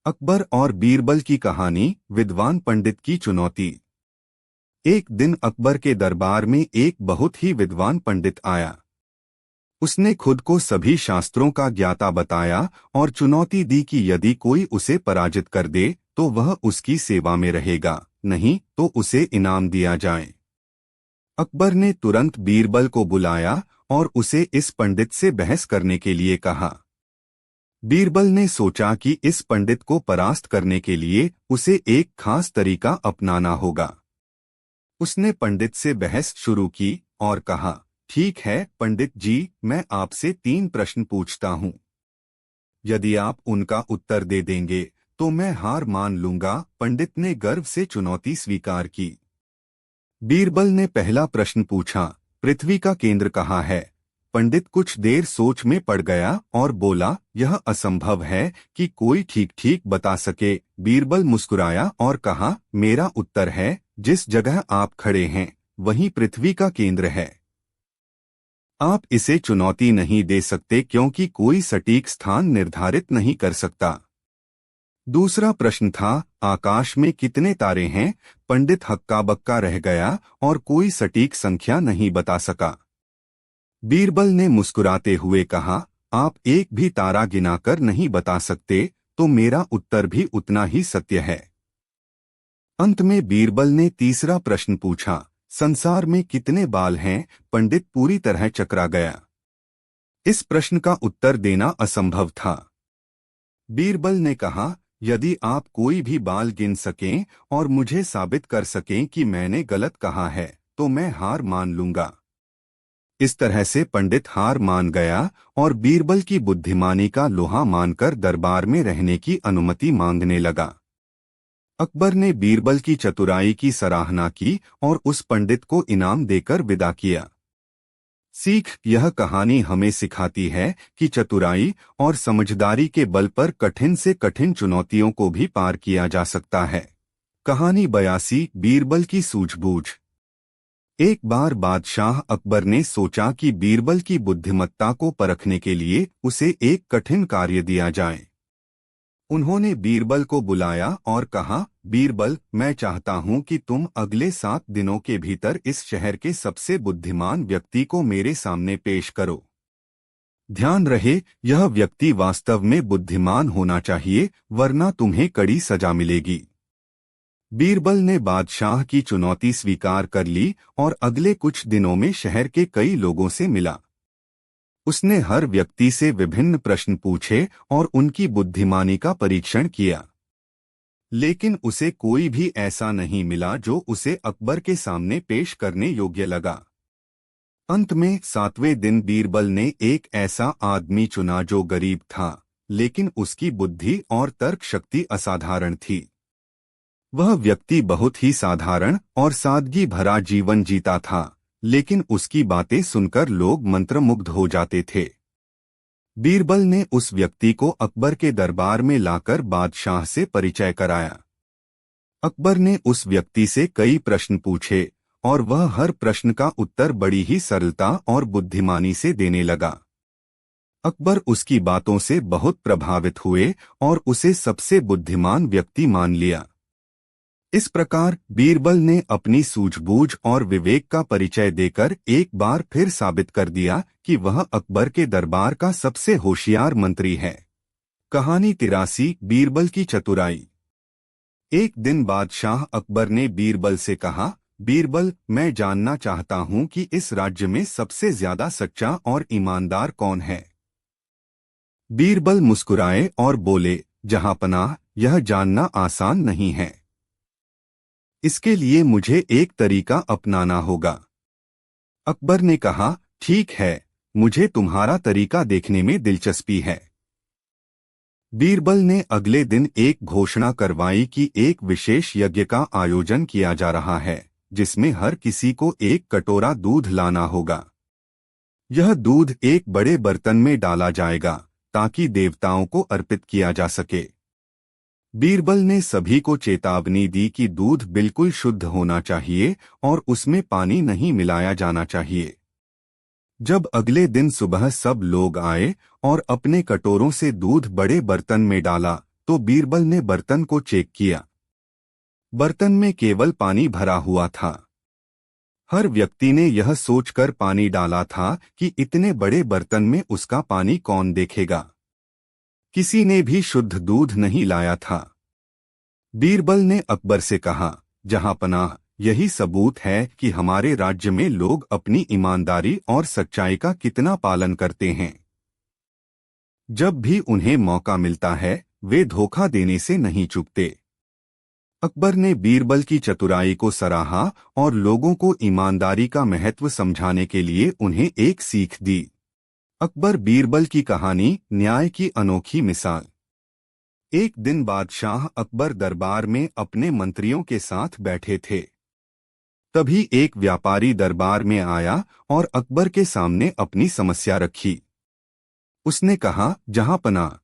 अकबर और बीरबल की कहानी। विद्वान पंडित की चुनौती। एक दिन अकबर के दरबार में एक बहुत ही विद्वान पंडित आया। उसने खुद को सभी शास्त्रों का ज्ञाता बताया और चुनौती दी कि यदि कोई उसे पराजित कर दे तो वह उसकी सेवा में रहेगा, नहीं तो उसे इनाम दिया जाए। अकबर ने तुरंत बीरबल को बुलाया और उसे इस पंडित से बहस करने के लिए कहा। बीरबल ने सोचा कि इस पंडित को परास्त करने के लिए उसे एक खास तरीका अपनाना होगा। उसने पंडित से बहस शुरू की और कहा, ठीक है पंडित जी, मैं आपसे 3 प्रश्न पूछता हूँ। यदि आप उनका उत्तर दे देंगे तो मैं हार मान लूंगा। पंडित ने गर्व से चुनौती स्वीकार की। बीरबल ने पहला प्रश्न पूछा, पृथ्वी का केंद्र कहाँ है? पंडित कुछ देर सोच में पड़ गया और बोला, यह असंभव है कि कोई ठीक ठीक बता सके। बीरबल मुस्कुराया और कहा, मेरा उत्तर है, जिस जगह आप खड़े हैं वहीं पृथ्वी का केंद्र है। आप इसे चुनौती नहीं दे सकते क्योंकि कोई सटीक स्थान निर्धारित नहीं कर सकता। दूसरा प्रश्न था, आकाश में कितने तारे हैं? पंडित हक्का बक्का रह गया और कोई सटीक संख्या नहीं बता सका। बीरबल ने मुस्कुराते हुए कहा, आप एक भी तारा गिनाकर नहीं बता सकते तो मेरा उत्तर भी उतना ही सत्य है। अंत में बीरबल ने तीसरा प्रश्न पूछा, संसार में कितने बाल हैं? पंडित पूरी तरह चकरा गया। इस प्रश्न का उत्तर देना असंभव था। बीरबल ने कहा, यदि आप कोई भी बाल गिन सकें और मुझे साबित कर सकें कि मैंने गलत कहा है तो मैं हार मान लूंगा। इस तरह से पंडित हार मान गया और बीरबल की बुद्धिमानी का लोहा मानकर दरबार में रहने की अनुमति मांगने लगा। अकबर ने बीरबल की चतुराई की सराहना की और उस पंडित को इनाम देकर विदा किया। सीख, यह कहानी हमें सिखाती है कि चतुराई और समझदारी के बल पर कठिन से कठिन चुनौतियों को भी पार किया जा सकता है। कहानी 82, बीरबल की सूझबूझ। एक बार बादशाह अकबर ने सोचा कि बीरबल की बुद्धिमत्ता को परखने के लिए उसे एक कठिन कार्य दिया जाए। उन्होंने बीरबल को बुलाया और कहा, बीरबल, मैं चाहता हूं कि तुम अगले 7 दिनों के भीतर इस शहर के सबसे बुद्धिमान व्यक्ति को मेरे सामने पेश करो। ध्यान रहे, यह व्यक्ति वास्तव में बुद्धिमान होना चाहिए, वरना तुम्हें कड़ी सजा मिलेगी। बीरबल ने बादशाह की चुनौती स्वीकार कर ली और अगले कुछ दिनों में शहर के कई लोगों से मिला। उसने हर व्यक्ति से विभिन्न प्रश्न पूछे और उनकी बुद्धिमानी का परीक्षण किया, लेकिन उसे कोई भी ऐसा नहीं मिला जो उसे अकबर के सामने पेश करने योग्य लगा। अंत में 7वें दिन बीरबल ने एक ऐसा आदमी चुना जो गरीब था, लेकिन उसकी बुद्धि और तर्क शक्ति असाधारण थी। वह व्यक्ति बहुत ही साधारण और सादगी भरा जीवन जीता था, लेकिन उसकी बातें सुनकर लोग मंत्रमुग्ध हो जाते थे। बीरबल ने उस व्यक्ति को अकबर के दरबार में लाकर बादशाह से परिचय कराया। अकबर ने उस व्यक्ति से कई प्रश्न पूछे और वह हर प्रश्न का उत्तर बड़ी ही सरलता और बुद्धिमानी से देने लगा। अकबर उसकी बातों से बहुत प्रभावित हुए और उसे सबसे बुद्धिमान व्यक्ति मान लिया। इस प्रकार बीरबल ने अपनी सूझबूझ और विवेक का परिचय देकर एक बार फिर साबित कर दिया कि वह अकबर के दरबार का सबसे होशियार मंत्री है। कहानी 83, बीरबल की चतुराई। एक दिन बादशाह अकबर ने बीरबल से कहा, बीरबल, मैं जानना चाहता हूं कि इस राज्य में सबसे ज्यादा सच्चा और ईमानदार कौन है। बीरबल मुस्कुराए और बोले, जहांपनाह, यह जानना आसान नहीं है। इसके लिए मुझे एक तरीका अपनाना होगा। अकबर ने कहा, ठीक है, मुझे तुम्हारा तरीका देखने में दिलचस्पी है। बीरबल ने अगले दिन एक घोषणा करवाई कि एक विशेष यज्ञ का आयोजन किया जा रहा है, जिसमें हर किसी को एक कटोरा दूध लाना होगा। यह दूध एक बड़े बर्तन में डाला जाएगा ताकि देवताओं को अर्पित किया जा सके। बीरबल ने सभी को चेतावनी दी कि दूध बिल्कुल शुद्ध होना चाहिए और उसमें पानी नहीं मिलाया जाना चाहिए। जब अगले दिन सुबह सब लोग आए और अपने कटोरों से दूध बड़े बर्तन में डाला तो बीरबल ने बर्तन को चेक किया। बर्तन में केवल पानी भरा हुआ था। हर व्यक्ति ने यह सोचकर पानी डाला था कि इतने बड़े बर्तन में उसका पानी कौन देखेगा। किसी ने भी शुद्ध दूध नहीं लाया था। बीरबल ने अकबर से कहा, जहांपनाह, यही सबूत है कि हमारे राज्य में लोग अपनी ईमानदारी और सच्चाई का कितना पालन करते हैं। जब भी उन्हें मौका मिलता है वे धोखा देने से नहीं चूकते। अकबर ने बीरबल की चतुराई को सराहा और लोगों को ईमानदारी का महत्व समझाने के लिए उन्हें एक सीख दी। अकबर बीरबल की कहानी, न्याय की अनोखी मिसाल। एक दिन बादशाह अकबर दरबार में अपने मंत्रियों के साथ बैठे थे। तभी एक व्यापारी दरबार में आया और अकबर के सामने अपनी समस्या रखी। उसने कहा, जहांपनाह,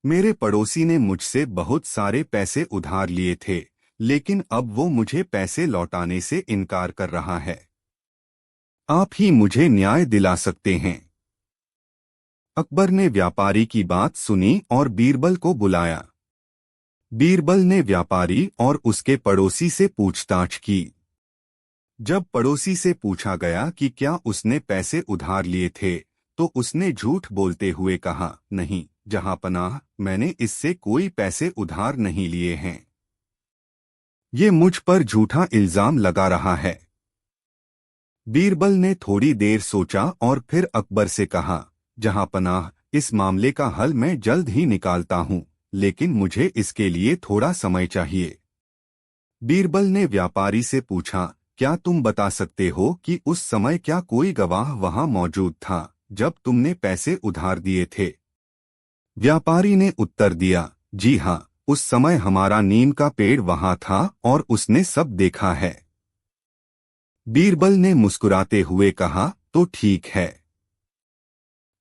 मेरे पड़ोसी ने मुझसे बहुत सारे पैसे उधार लिए थे, लेकिन अब वो मुझे पैसे लौटाने से इनकार कर रहा है। आप ही मुझे न्याय दिला सकते हैं। अकबर ने व्यापारी की बात सुनी और बीरबल को बुलाया। बीरबल ने व्यापारी और उसके पड़ोसी से पूछताछ की। जब पड़ोसी से पूछा गया कि क्या उसने पैसे उधार लिए थे, तो उसने झूठ बोलते हुए कहा, नहीं जहांपनाह, मैंने इससे कोई पैसे उधार नहीं लिए हैं। ये मुझ पर झूठा इल्जाम लगा रहा है। बीरबल ने थोड़ी देर सोचा और फिर अकबर से कहा, जहांपनाह, इस मामले का हल मैं जल्द ही निकालता हूं, लेकिन मुझे इसके लिए थोड़ा समय चाहिए। बीरबल ने व्यापारी से पूछा, क्या तुम बता सकते हो कि उस समय क्या कोई गवाह वहां मौजूद था जब तुमने पैसे उधार दिए थे? व्यापारी ने उत्तर दिया, जी हाँ, उस समय हमारा नीम का पेड़ वहां था और उसने सब देखा है। बीरबल ने मुस्कुराते हुए कहा, तो ठीक है,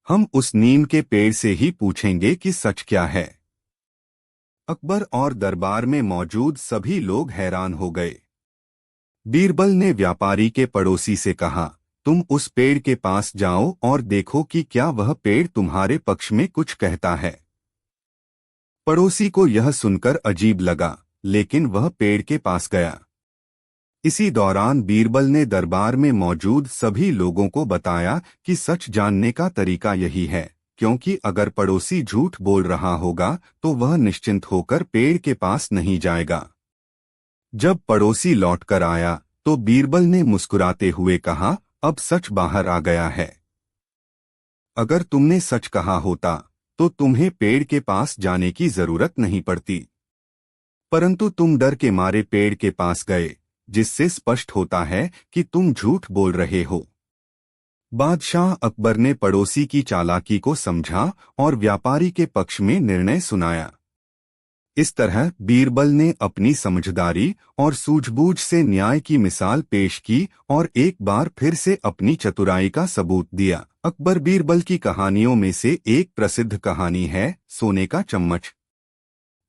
हम उस नीम के पेड़ से ही पूछेंगे कि सच क्या है। अकबर और दरबार में मौजूद सभी लोग हैरान हो गए। बीरबल ने व्यापारी के पड़ोसी से कहा, तुम उस पेड़ के पास जाओ और देखो कि क्या वह पेड़ तुम्हारे पक्ष में कुछ कहता है। पड़ोसी को यह सुनकर अजीब लगा, लेकिन वह पेड़ के पास गया। इसी दौरान बीरबल ने दरबार में मौजूद सभी लोगों को बताया कि सच जानने का तरीका यही है, क्योंकि अगर पड़ोसी झूठ बोल रहा होगा तो वह निश्चिंत होकर पेड़ के पास नहीं जाएगा। जब पड़ोसी लौटकर आया तो बीरबल ने मुस्कुराते हुए कहा, अब सच बाहर आ गया है। अगर तुमने सच कहा होता तो तुम्हें पेड़ के पास जाने की जरूरत नहीं पड़ती, परंतु तुम डर के मारे पेड़ के पास गए, जिससे स्पष्ट होता है कि तुम झूठ बोल रहे हो। बादशाह अकबर ने पड़ोसी की चालाकी को समझा और व्यापारी के पक्ष में निर्णय सुनाया। इस तरह बीरबल ने अपनी समझदारी और सूझबूझ से न्याय की मिसाल पेश की और एक बार फिर से अपनी चतुराई का सबूत दिया। अकबर बीरबल की कहानियों में से एक प्रसिद्ध कहानी है, सोने का चम्मच।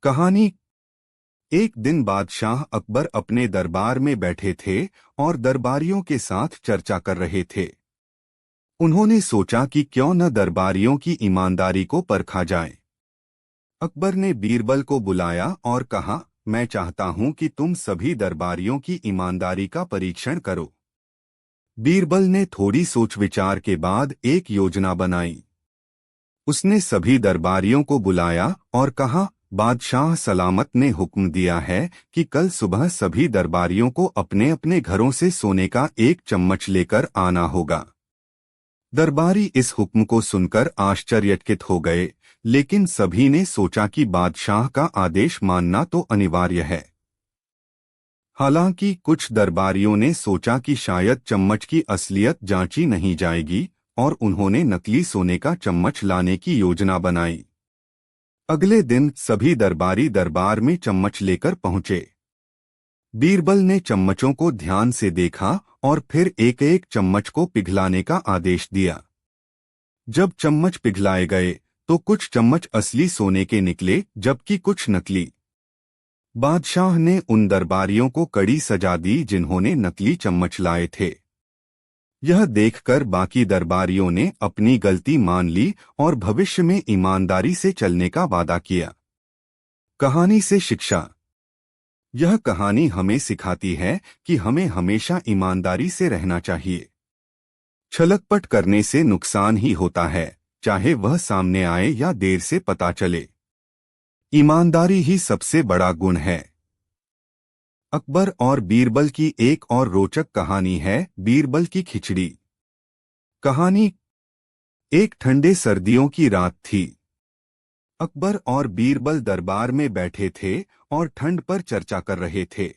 कहानी। एक दिन बादशाह अकबर अपने दरबार में बैठे थे और दरबारियों के साथ चर्चा कर रहे थे। उन्होंने सोचा कि क्यों न दरबारियों की ईमानदारी को परखा जाए। अकबर ने बीरबल को बुलाया और कहा, मैं चाहता हूं कि तुम सभी दरबारियों की ईमानदारी का परीक्षण करो। बीरबल ने थोड़ी सोच विचार के बाद एक योजना बनाई। उसने सभी दरबारियों को बुलाया और कहा, बादशाह सलामत ने हुक्म दिया है कि कल सुबह सभी दरबारियों को अपने अपने घरों से सोने का एक चम्मच लेकर आना होगा। दरबारी इस हुक्म को सुनकर आश्चर्यचकित हो गए, लेकिन सभी ने सोचा कि बादशाह का आदेश मानना तो अनिवार्य है। हालांकि कुछ दरबारियों ने सोचा कि शायद चम्मच की असलियत जांची नहीं जाएगी और उन्होंने नकली सोने का चम्मच लाने की योजना बनाई। अगले दिन सभी दरबारी दरबार में चम्मच लेकर पहुंचे। बीरबल ने चम्मचों को ध्यान से देखा और फिर एक एक चम्मच को पिघलाने का आदेश दिया। जब चम्मच पिघलाए गए तो कुछ चम्मच असली सोने के निकले, जबकि कुछ नकली। बादशाह ने उन दरबारियों को कड़ी सजा दी जिन्होंने नकली चम्मच लाए थे। यह देखकर बाकी दरबारियों ने अपनी गलती मान ली और भविष्य में ईमानदारी से चलने का वादा किया। कहानी से शिक्षा। यह कहानी हमें सिखाती है कि हमें हमेशा ईमानदारी से रहना चाहिए। छलकपट करने से नुकसान ही होता है, चाहे वह सामने आए या देर से पता चले। ईमानदारी ही सबसे बड़ा गुण है। अकबर और बीरबल की एक और रोचक कहानी है, बीरबल की खिचड़ी। कहानी। एक ठंडे सर्दियों की रात थी। अकबर और बीरबल दरबार में बैठे थे और ठंड पर चर्चा कर रहे थे।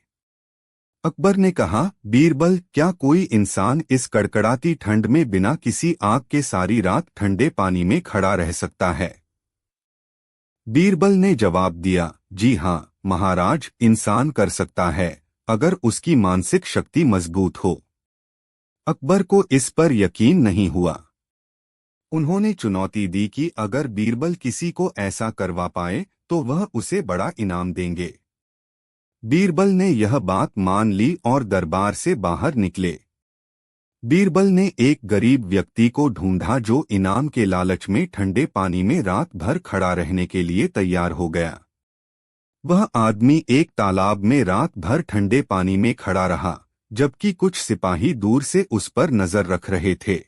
अकबर ने कहा, बीरबल, क्या कोई इंसान इस कड़कड़ाती ठंड में बिना किसी आग के सारी रात ठंडे पानी में खड़ा रह सकता है? बीरबल ने जवाब दिया, जी हाँ महाराज, इंसान कर सकता है, अगर उसकी मानसिक शक्ति मजबूत हो। अकबर को इस पर यकीन नहीं हुआ। उन्होंने चुनौती दी कि अगर बीरबल किसी को ऐसा करवा पाए तो वह उसे बड़ा इनाम देंगे। बीरबल ने यह बात मान ली और दरबार से बाहर निकले। बीरबल ने एक गरीब व्यक्ति को ढूंढा जो इनाम के लालच में ठंडे पानी में रात भर खड़ा रहने के लिए तैयार हो गया। वह आदमी एक तालाब में रात भर ठंडे पानी में खड़ा रहा, जबकि कुछ सिपाही दूर से उस पर नजर रख रहे थे।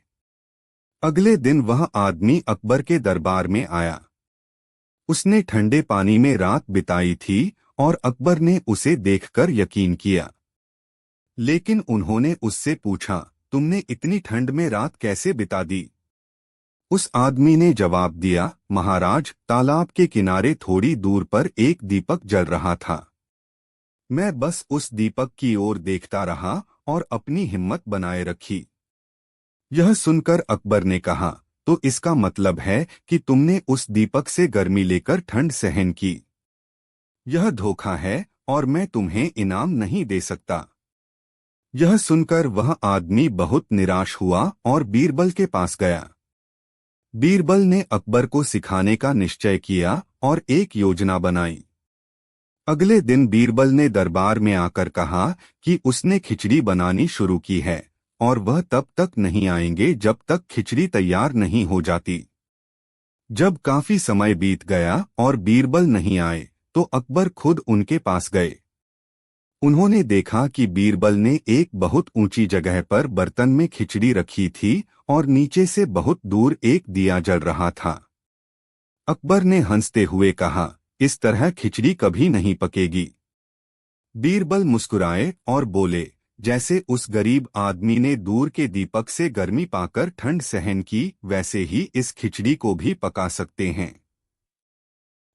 अगले दिन वह आदमी अकबर के दरबार में आया। उसने ठंडे पानी में रात बिताई थी और अकबर ने उसे देखकर यकीन किया। लेकिन उन्होंने उससे पूछा, तुमने इतनी ठंड में रात कैसे बिता दी? उस आदमी ने जवाब दिया, महाराज, तालाब के किनारे थोड़ी दूर पर एक दीपक जल रहा था। मैं बस उस दीपक की ओर देखता रहा और अपनी हिम्मत बनाए रखी। यह सुनकर अकबर ने कहा, तो इसका मतलब है कि तुमने उस दीपक से गर्मी लेकर ठंड सहन की। यह धोखा है और मैं तुम्हें इनाम नहीं दे सकता। यह सुनकर वह आदमी बहुत निराश हुआ और बीरबल के पास गया। बीरबल ने अकबर को सिखाने का निश्चय किया और एक योजना बनाई। अगले दिन बीरबल ने दरबार में आकर कहा कि उसने खिचड़ी बनानी शुरू की है और वह तब तक नहीं आएंगे जब तक खिचड़ी तैयार नहीं हो जाती। जब काफी समय बीत गया और बीरबल नहीं आए तो अकबर खुद उनके पास गए। उन्होंने देखा कि बीरबल ने एक बहुत ऊंची जगह पर बर्तन में खिचड़ी रखी थी और नीचे से बहुत दूर एक दिया जल रहा था। अकबर ने हंसते हुए कहा, इस तरह खिचड़ी कभी नहीं पकेगी। बीरबल मुस्कुराए और बोले, जैसे उस गरीब आदमी ने दूर के दीपक से गर्मी पाकर ठंड सहन की, वैसे ही इस खिचड़ी को भी पका सकते हैं।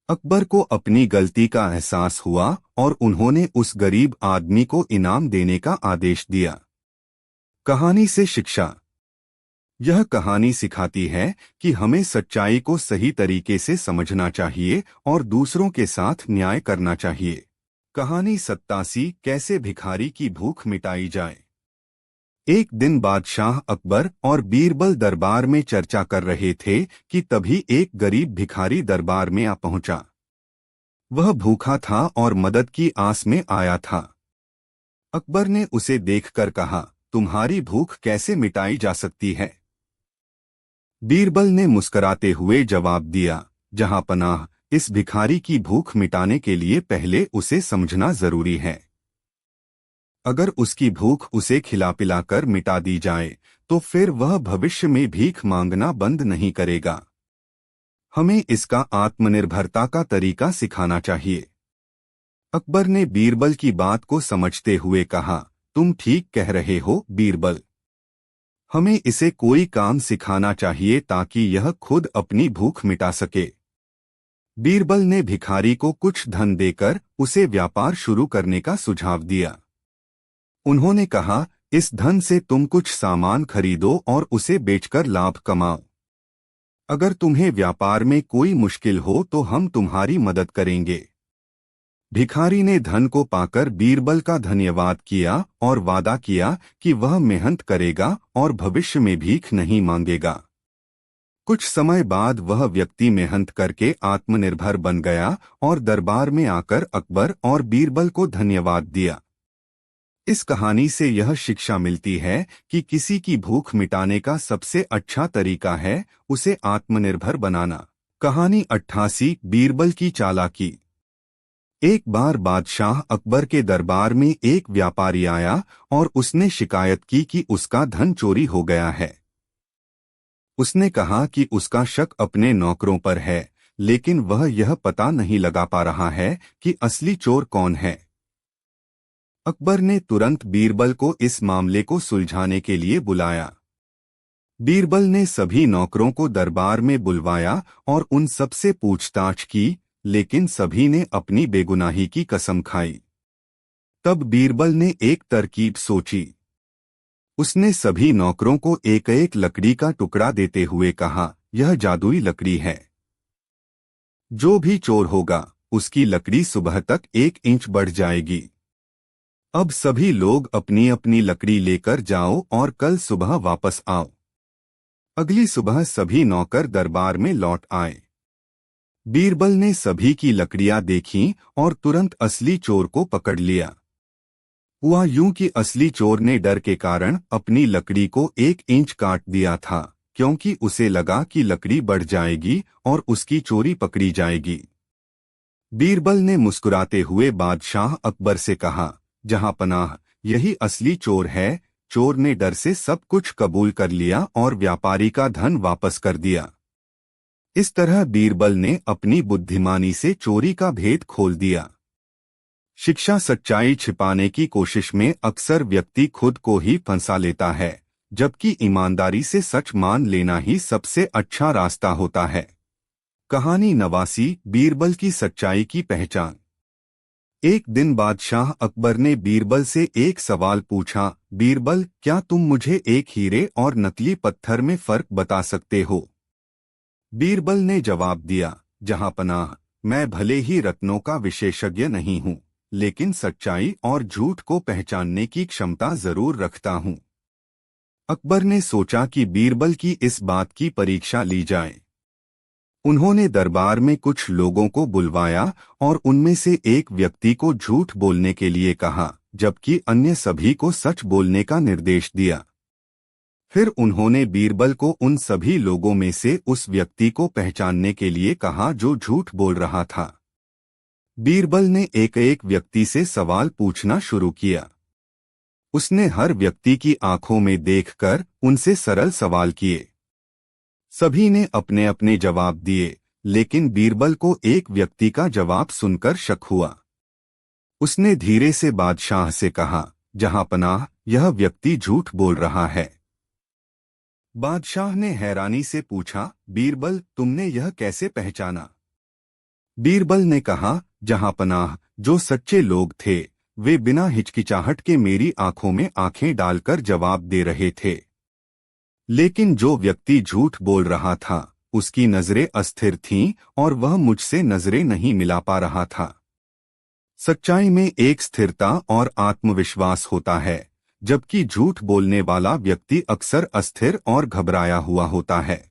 अकबर को अपनी गलती का एहसास हुआ और उन्होंने उस गरीब आदमी को इनाम देने का आदेश दिया। कहानी से शिक्षा। यह कहानी सिखाती है कि हमें सच्चाई को सही तरीके से समझना चाहिए और दूसरों के साथ न्याय करना चाहिए। कहानी 87, कैसे भिखारी की भूख मिटाई जाए। एक दिन बादशाह अकबर और बीरबल दरबार में चर्चा कर रहे थे कि तभी एक गरीब भिखारी दरबार में आ पहुंचा। वह भूखा था और मदद की आस में आया था। अकबर ने उसे देखकर कहा, तुम्हारी भूख कैसे मिटाई जा सकती है? बीरबल ने मुस्कुराते हुए जवाब दिया, जहां पनाह, इस भिखारी की भूख मिटाने के लिए पहले उसे समझना जरूरी है। अगर उसकी भूख उसे खिला पिलाकर मिटा दी जाए तो फिर वह भविष्य में भीख मांगना बंद नहीं करेगा। हमें इसका आत्मनिर्भरता का तरीका सिखाना चाहिए। अकबर ने बीरबल की बात को समझते हुए कहा, तुम ठीक कह रहे हो बीरबल। हमें इसे कोई काम सिखाना चाहिए ताकि यह खुद अपनी भूख मिटा सके। बीरबल ने भिखारी को कुछ धन देकर उसे व्यापार शुरू करने का सुझाव दिया। उन्होंने कहा, इस धन से तुम कुछ सामान खरीदो और उसे बेचकर लाभ कमाओ। अगर तुम्हें व्यापार में कोई मुश्किल हो तो हम तुम्हारी मदद करेंगे। भिखारी ने धन को पाकर बीरबल का धन्यवाद किया और वादा किया कि वह मेहनत करेगा और भविष्य में भीख नहीं मांगेगा। कुछ समय बाद वह व्यक्ति मेहनत करके आत्मनिर्भर बन गया और दरबार में आकर अकबर और बीरबल को धन्यवाद दिया। इस कहानी से यह शिक्षा मिलती है कि किसी की भूख मिटाने का सबसे अच्छा तरीका है उसे आत्मनिर्भर बनाना। कहानी 88, बीरबल की चालाकी। एक बार बादशाह अकबर के दरबार में एक व्यापारी आया और उसने शिकायत की कि उसका धन चोरी हो गया है। उसने कहा कि उसका शक अपने नौकरों पर है, लेकिन वह यह पता नहीं लगा पा रहा है कि असली चोर कौन है। अकबर ने तुरंत बीरबल को इस मामले को सुलझाने के लिए बुलाया। बीरबल ने सभी नौकरों को दरबार में बुलवाया और उन सब से पूछताछ की, लेकिन सभी ने अपनी बेगुनाही की कसम खाई। तब बीरबल ने एक तरकीब सोची। उसने सभी नौकरों को एक एक लकड़ी का टुकड़ा देते हुए कहा, यह जादुई लकड़ी है। जो भी चोर होगा उसकी लकड़ी सुबह तक 1 इंच बढ़ जाएगी। अब सभी लोग अपनी अपनी लकड़ी लेकर जाओ और कल सुबह वापस आओ। अगली सुबह सभी नौकर दरबार में लौट आए। बीरबल ने सभी की लकड़ियां देखीं और तुरंत असली चोर को पकड़ लिया। हुआ यूं कि असली चोर ने डर के कारण अपनी लकड़ी को 1 इंच काट दिया था, क्योंकि उसे लगा कि लकड़ी बढ़ जाएगी और उसकी चोरी पकड़ी जाएगी। बीरबल ने मुस्कुराते हुए बादशाह अकबर से कहा, जहां पनाह, यही असली चोर है। चोर ने डर से सब कुछ कबूल कर लिया और व्यापारी का धन वापस कर दिया। इस तरह बीरबल ने अपनी बुद्धिमानी से चोरी का भेद खोल दिया। शिक्षा सच्चाई छिपाने की कोशिश में अक्सर व्यक्ति खुद को ही फंसा लेता है, जबकि ईमानदारी से सच मान लेना ही सबसे अच्छा रास्ता होता है। कहानी 89, बीरबल की सच्चाई की पहचान। एक दिन बादशाह अकबर ने बीरबल से एक सवाल पूछा, बीरबल, क्या तुम मुझे एक हीरे और नकली पत्थर में फर्क बता सकते हो? बीरबल ने जवाब दिया, जहां पनाह, मैं भले ही रत्नों का विशेषज्ञ नहीं हूं, लेकिन सच्चाई और झूठ को पहचानने की क्षमता जरूर रखता हूं। अकबर ने सोचा कि बीरबल की इस बात की परीक्षा ली जाए। उन्होंने दरबार में कुछ लोगों को बुलवाया और उनमें से एक व्यक्ति को झूठ बोलने के लिए कहा, जबकि अन्य सभी को सच बोलने का निर्देश दिया। फिर उन्होंने बीरबल को उन सभी लोगों में से उस व्यक्ति को पहचानने के लिए कहा जो झूठ बोल रहा था। बीरबल ने एक एक व्यक्ति से सवाल पूछना शुरू किया। उसने हर व्यक्ति की आंखों में देखकर उनसे सरल सवाल किए। सभी ने अपने अपने जवाब दिए, लेकिन बीरबल को एक व्यक्ति का जवाब सुनकर शक हुआ। उसने धीरे से बादशाह से कहा, जहां पनाह, यह व्यक्ति झूठ बोल रहा है। बादशाह ने हैरानी से पूछा, बीरबल, तुमने यह कैसे पहचाना? बीरबल ने कहा, जहां पनाह, जो सच्चे लोग थे वे बिना हिचकिचाहट के मेरी आंखों में आंखें डालकर जवाब दे रहे थे, लेकिन जो व्यक्ति झूठ बोल रहा था उसकी नजरें अस्थिर थीं और वह मुझसे नजरें नहीं मिला पा रहा था। सच्चाई में एक स्थिरता और आत्मविश्वास होता है, जबकि झूठ बोलने वाला व्यक्ति अक्सर अस्थिर और घबराया हुआ होता है।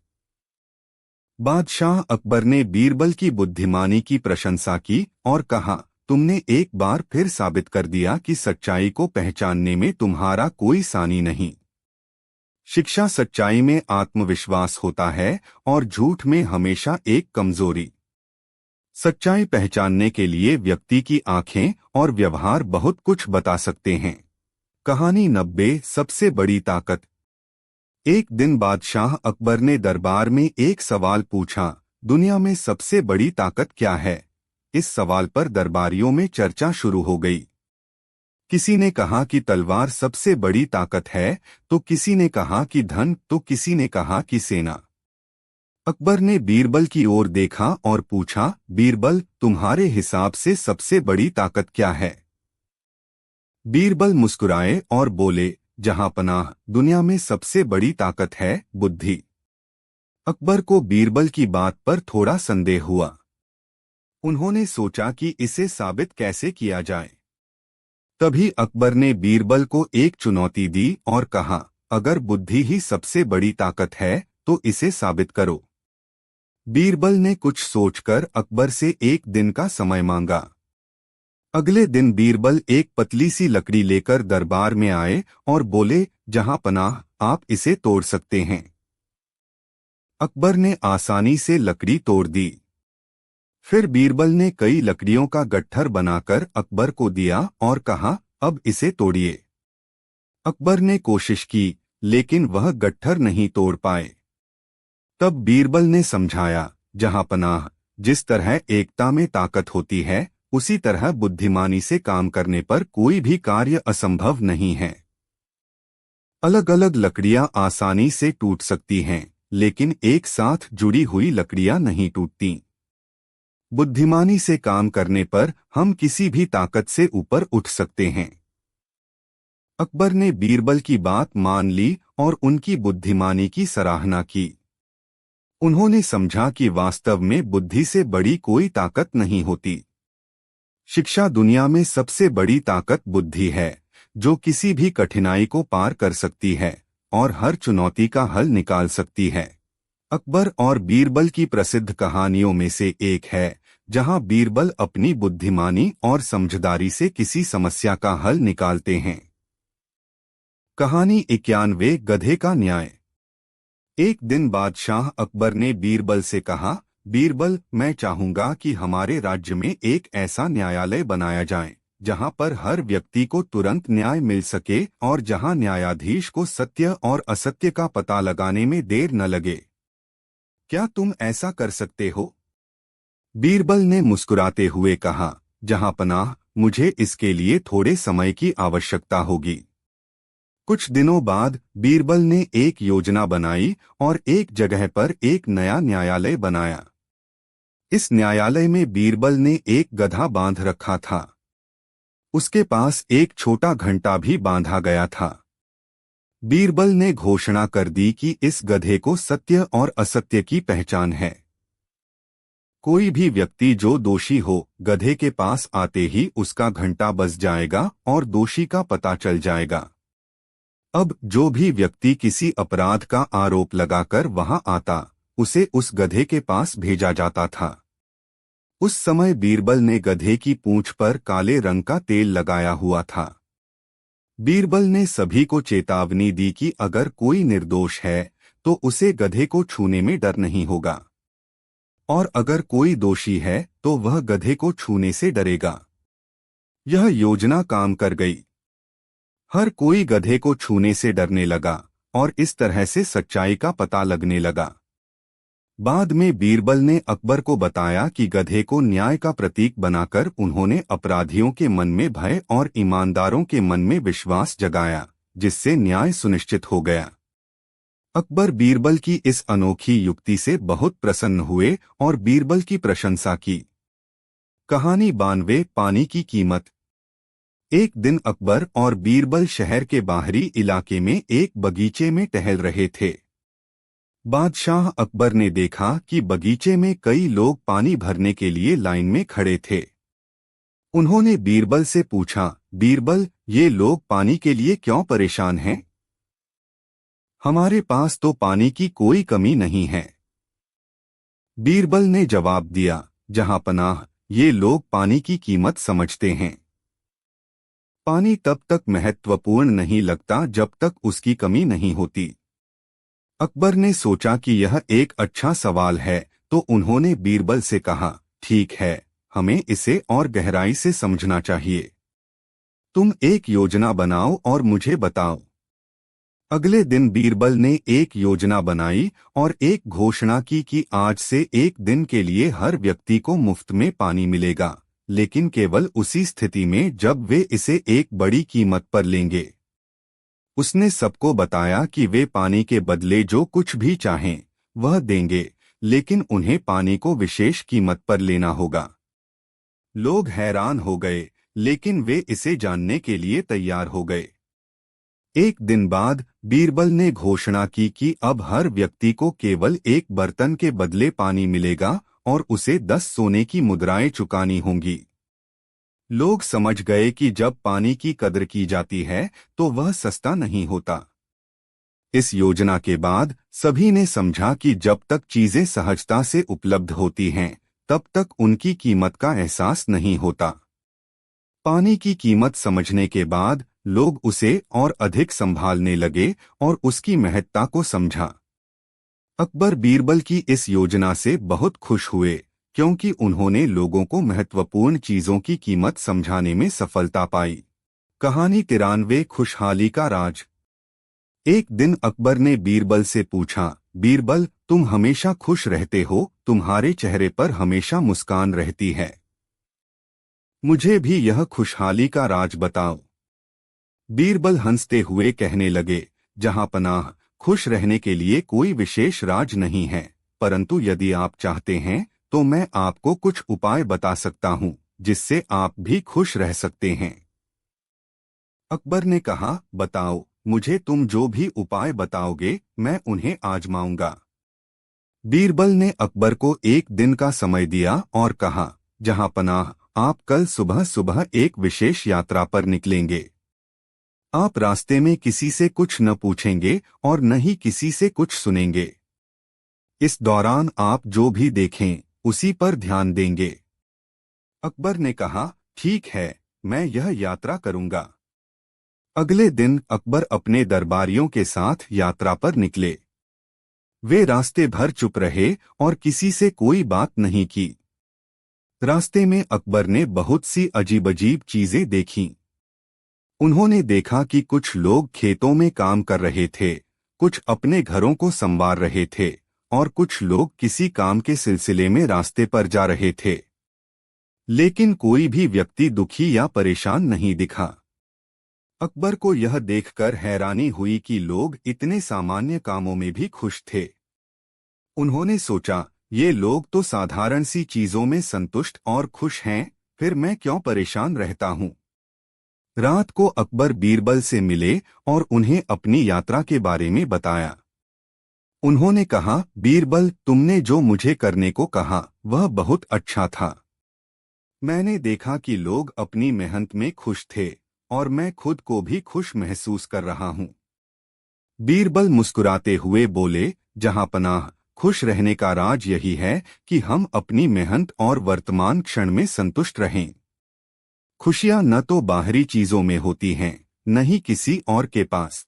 बादशाह अकबर ने बीरबल की बुद्धिमानी की प्रशंसा की और कहा, तुमने एक बार फिर साबित कर दिया कि सच्चाई को पहचानने में तुम्हारा कोई सानी नहीं। शिक्षा सच्चाई में आत्मविश्वास होता है और झूठ में हमेशा एक कमजोरी। सच्चाई पहचानने के लिए व्यक्ति की आंखें और व्यवहार बहुत कुछ बता सकते हैं। कहानी 90, सबसे बड़ी ताकत। एक दिन बादशाह अकबर ने दरबार में एक सवाल पूछा, दुनिया में सबसे बड़ी ताकत क्या है? इस सवाल पर दरबारियों में चर्चा शुरू हो गई। किसी ने कहा कि तलवार सबसे बड़ी ताकत है, तो किसी ने कहा कि धन, तो किसी ने कहा कि सेना। अकबर ने बीरबल की ओर देखा और पूछा, बीरबल, तुम्हारे हिसाब से सबसे बड़ी ताकत क्या है? बीरबल मुस्कुराए और बोले, जहां पनाह, दुनिया में सबसे बड़ी ताकत है बुद्धि। अकबर को बीरबल की बात पर थोड़ा संदेह हुआ। उन्होंने सोचा कि इसे साबित कैसे किया जाए। तभी अकबर ने बीरबल को एक चुनौती दी और कहा, अगर बुद्धि ही सबसे बड़ी ताकत है तो इसे साबित करो। बीरबल ने कुछ सोचकर अकबर से एक दिन का समय मांगा। अगले दिन बीरबल एक पतली सी लकड़ी लेकर दरबार में आए और बोले, जहां पनाह, आप इसे तोड़ सकते हैं। अकबर ने आसानी से लकड़ी तोड़ दी। फिर बीरबल ने कई लकड़ियों का गट्ठर बनाकर अकबर को दिया और कहा, अब इसे तोड़िए। अकबर ने कोशिश की, लेकिन वह गट्ठर नहीं तोड़ पाए। तब बीरबल ने समझाया, जहांपनाह, जिस तरह एकता में ताकत होती है, उसी तरह बुद्धिमानी से काम करने पर कोई भी कार्य असंभव नहीं है। अलग अलग लकड़ियां आसानी से टूट सकती हैं, लेकिन एक साथ जुड़ी हुई लकड़ियां नहीं टूटती। बुद्धिमानी से काम करने पर हम किसी भी ताकत से ऊपर उठ सकते हैं। अकबर ने बीरबल की बात मान ली और उनकी बुद्धिमानी की सराहना की। उन्होंने समझा कि वास्तव में बुद्धि से बड़ी कोई ताकत नहीं होती। शिक्षा दुनिया में सबसे बड़ी ताकत बुद्धि है, जो किसी भी कठिनाई को पार कर सकती है और हर चुनौती का हल निकाल सकती है। अकबर और बीरबल की प्रसिद्ध कहानियों में से एक है, जहां बीरबल अपनी बुद्धिमानी और समझदारी से किसी समस्या का हल निकालते हैं। कहानी 91 गधे का न्याय। एक दिन बादशाह अकबर ने बीरबल से कहा, बीरबल, मैं चाहूंगा कि हमारे राज्य में एक ऐसा न्यायालय बनाया जाए जहां पर हर व्यक्ति को तुरंत न्याय मिल सके और जहां न्यायाधीश को सत्य और असत्य का पता लगाने में देर न लगे। क्या तुम ऐसा कर सकते हो? बीरबल ने मुस्कुराते हुए कहा, जहांपनाह, मुझे इसके लिए थोड़े समय की आवश्यकता होगी। कुछ दिनों बाद बीरबल ने एक योजना बनाई और एक जगह पर एक नया न्यायालय बनाया। इस न्यायालय में बीरबल ने एक गधा बांध रखा था। उसके पास एक छोटा घंटा भी बांधा गया था। बीरबल ने घोषणा कर दी कि इस गधे को सत्य और असत्य की पहचान है। कोई भी व्यक्ति जो दोषी हो, गधे के पास आते ही उसका घंटा बज जाएगा और दोषी का पता चल जाएगा। अब जो भी व्यक्ति किसी अपराध का आरोप लगाकर वहां आता, उसे उस गधे के पास भेजा जाता था। उस समय बीरबल ने गधे की पूंछ पर काले रंग का तेल लगाया हुआ था। बीरबल ने सभी को चेतावनी दी कि अगर कोई निर्दोष है तो उसे गधे को छूने में डर नहीं होगा, और अगर कोई दोषी है तो वह गधे को छूने से डरेगा। यह योजना काम कर गई। हर कोई गधे को छूने से डरने लगा और इस तरह से सच्चाई का पता लगने लगा। बाद में बीरबल ने अकबर को बताया कि गधे को न्याय का प्रतीक बनाकर उन्होंने अपराधियों के मन में भय और ईमानदारों के मन में विश्वास जगाया, जिससे न्याय सुनिश्चित हो गया। अकबर बीरबल की इस अनोखी युक्ति से बहुत प्रसन्न हुए और बीरबल की प्रशंसा की। कहानी 92 पानी की कीमत। एक दिन अकबर और बीरबल शहर के बाहरी इलाके में एक बगीचे में टहल रहे थे। बादशाह अकबर ने देखा कि बगीचे में कई लोग पानी भरने के लिए लाइन में खड़े थे। उन्होंने बीरबल से पूछा, बीरबल, ये लोग पानी के लिए क्यों परेशान हैं? हमारे पास तो पानी की कोई कमी नहीं है। बीरबल ने जवाब दिया, जहांपनाह, ये लोग पानी की कीमत समझते हैं। पानी तब तक महत्वपूर्ण नहीं लगता जब तक उसकी कमी नहीं होती। अकबर ने सोचा कि यह एक अच्छा सवाल है, तो उन्होंने बीरबल से कहा, ठीक है, हमें इसे और गहराई से समझना चाहिए। तुम एक योजना बनाओ और मुझे बताओ। अगले दिन बीरबल ने एक योजना बनाई और एक घोषणा की कि आज से एक दिन के लिए हर व्यक्ति को मुफ्त में पानी मिलेगा, लेकिन केवल उसी स्थिति में जब वे इसे एक बड़ी कीमत पर लेंगे। उसने सबको बताया कि वे पानी के बदले जो कुछ भी चाहें वह देंगे, लेकिन उन्हें पानी को विशेष कीमत पर लेना होगा। लोग हैरान हो गए, लेकिन वे इसे जानने के लिए तैयार हो गए। एक दिन बाद बीरबल ने घोषणा की कि अब हर व्यक्ति को केवल एक बर्तन के बदले पानी मिलेगा और उसे 10 सोने की मुद्राएं चुकानी होंगी। लोग समझ गए कि जब पानी की कदर की जाती है तो वह सस्ता नहीं होता। इस योजना के बाद सभी ने समझा कि जब तक चीजें सहजता से उपलब्ध होती हैं, तब तक उनकी कीमत का एहसास नहीं होता। पानी की कीमत समझने के बाद लोग उसे और अधिक संभालने लगे और उसकी महत्ता को समझा। अकबर बीरबल की इस योजना से बहुत खुश हुए, क्योंकि उन्होंने लोगों को महत्वपूर्ण चीजों की कीमत समझाने में सफलता पाई। कहानी 93 खुशहाली का राज। एक दिन अकबर ने बीरबल से पूछा, बीरबल, तुम हमेशा खुश रहते हो, तुम्हारे चेहरे पर हमेशा मुस्कान रहती है। मुझे भी यह खुशहाली का राज बताओ। बीरबल हंसते हुए कहने लगे, जहां पनाह, खुश रहने के लिए कोई विशेष राज नहीं है, परंतु यदि आप चाहते हैं तो मैं आपको कुछ उपाय बता सकता हूं जिससे आप भी खुश रह सकते हैं। अकबर ने कहा, बताओ, मुझे तुम जो भी उपाय बताओगे मैं उन्हें आजमाऊंगा। बीरबल ने अकबर को एक दिन का समय दिया और कहा, जहां पनाह, आप कल सुबह सुबह एक विशेष यात्रा पर निकलेंगे। आप रास्ते में किसी से कुछ न पूछेंगे और न ही किसी से कुछ सुनेंगे। इस दौरान आप जो भी देखें उसी पर ध्यान देंगे। अकबर ने कहा, ठीक है, मैं यह यात्रा करूंगा। अगले दिन अकबर अपने दरबारियों के साथ यात्रा पर निकले। वे रास्ते भर चुप रहे और किसी से कोई बात नहीं की। रास्ते में अकबर ने बहुत सी अजीब-अजीब चीजें देखीं। उन्होंने देखा कि कुछ लोग खेतों में काम कर रहे थे, कुछ अपने घरों को संवार रहे थे और कुछ लोग किसी काम के सिलसिले में रास्ते पर जा रहे थे। लेकिन कोई भी व्यक्ति दुखी या परेशान नहीं दिखा। अकबर को यह देखकर हैरानी हुई कि लोग इतने सामान्य कामों में भी खुश थे। उन्होंने सोचा, ये लोग तो साधारण सी चीजों में संतुष्ट और खुश हैं, फिर मैं क्यों परेशान रहता हूँ। रात को अकबर बीरबल से मिले और उन्हें अपनी यात्रा के बारे में बताया। उन्होंने कहा, बीरबल, तुमने जो मुझे करने को कहा वह बहुत अच्छा था। मैंने देखा कि लोग अपनी मेहनत में खुश थे और मैं खुद को भी खुश महसूस कर रहा हूँ। बीरबल मुस्कुराते हुए बोले, जहां पनाह, खुश रहने का राज यही है कि हम अपनी मेहनत और वर्तमान क्षण में संतुष्ट रहें। खुशियां न तो बाहरी चीजों में होती हैं, न ही किसी और के पास।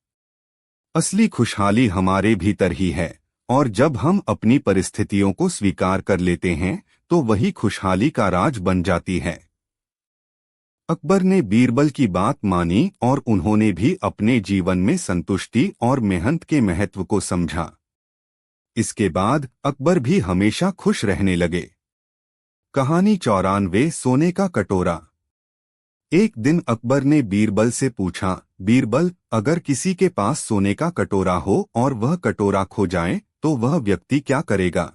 असली खुशहाली हमारे भीतर ही है, और जब हम अपनी परिस्थितियों को स्वीकार कर लेते हैं तो वही खुशहाली का राज बन जाती है। अकबर ने बीरबल की बात मानी और उन्होंने भी अपने जीवन में संतुष्टि और मेहनत के महत्व को समझा। इसके बाद अकबर भी हमेशा खुश रहने लगे। कहानी 94 सोने का कटोरा। एक दिन अकबर ने बीरबल से पूछा, बीरबल, अगर किसी के पास सोने का कटोरा हो और वह कटोरा खो जाए तो वह व्यक्ति क्या करेगा।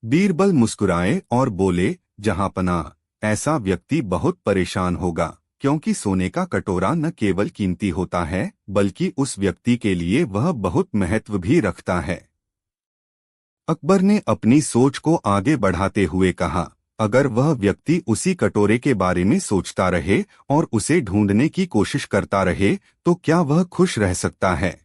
बीरबल मुस्कुराए और बोले, जहां पनाह, ऐसा व्यक्ति बहुत परेशान होगा, क्योंकि सोने का कटोरा न केवल कीमती होता है बल्कि उस व्यक्ति के लिए वह बहुत महत्व भी रखता है। अकबर ने अपनी सोच को आगे बढ़ाते हुए कहा, अगर वह व्यक्ति उसी कटोरे के बारे में सोचता रहे और उसे ढूंढने की कोशिश करता रहे तो क्या वह खुश रह सकता है।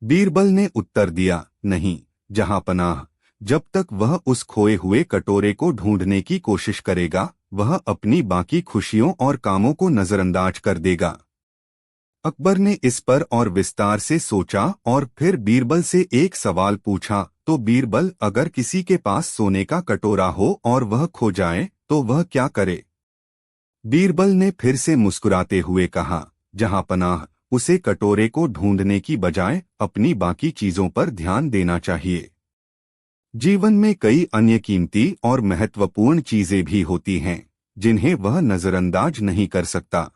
बीरबल ने उत्तर दिया, नहीं, जहां पनाह, जब तक वह उस खोए हुए कटोरे को ढूंढने की कोशिश करेगा वह अपनी बाकी खुशियों और कामों को नजरअंदाज कर देगा। अकबर ने इस पर और विस्तार से सोचा और फिर बीरबल से एक सवाल पूछा, तो बीरबल, अगर किसी के पास सोने का कटोरा हो और वह खो जाए तो वह क्या करे। बीरबल ने फिर से मुस्कुराते हुए कहा, जहां पनाह, उसे कटोरे को ढूंढने की बजाय अपनी बाकी चीजों पर ध्यान देना चाहिए। जीवन में कई अन्य कीमती और महत्वपूर्ण चीजें भी होती हैं जिन्हें वह नजरअंदाज नहीं कर सकता।